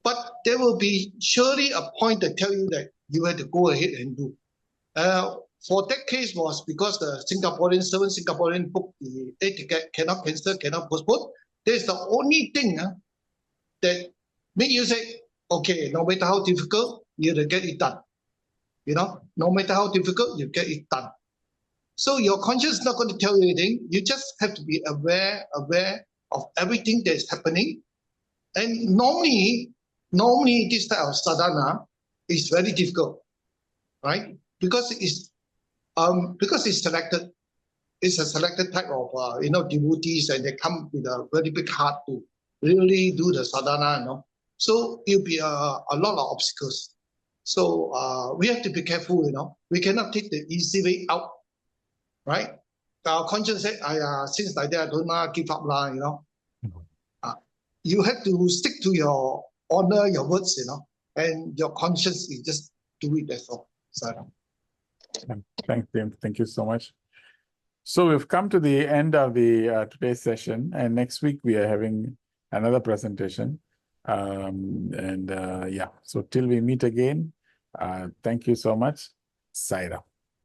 But there will be surely a point that tell you that you have to go ahead and do. For that case was because the seven Singaporean booked the air ticket, cannot cancel, cannot postpone. That's the only thing that make you say, okay, no matter how difficult, you will get it done. You know, no matter how difficult, you get it done. So your conscience is not going to tell you anything. You just have to be aware of everything that is happening. And normally this type of sadhana is very difficult, right? Because it's selected. It's a selected type of devotees, and they come with a very big heart to really do the sadhana, you know. So it'll be a lot of obstacles. So we have to be careful, you know. We cannot take the easy way out. Right? Our conscience said, since like that, I don't give up, you know. You have to stick to your honor, your words, you know, and your conscience, you just do it, that's all. So, Thank you so much. So we've come to the end of the today's session, and next week we are having another presentation. Yeah, so till we meet again, thank you so much. Sai Ram.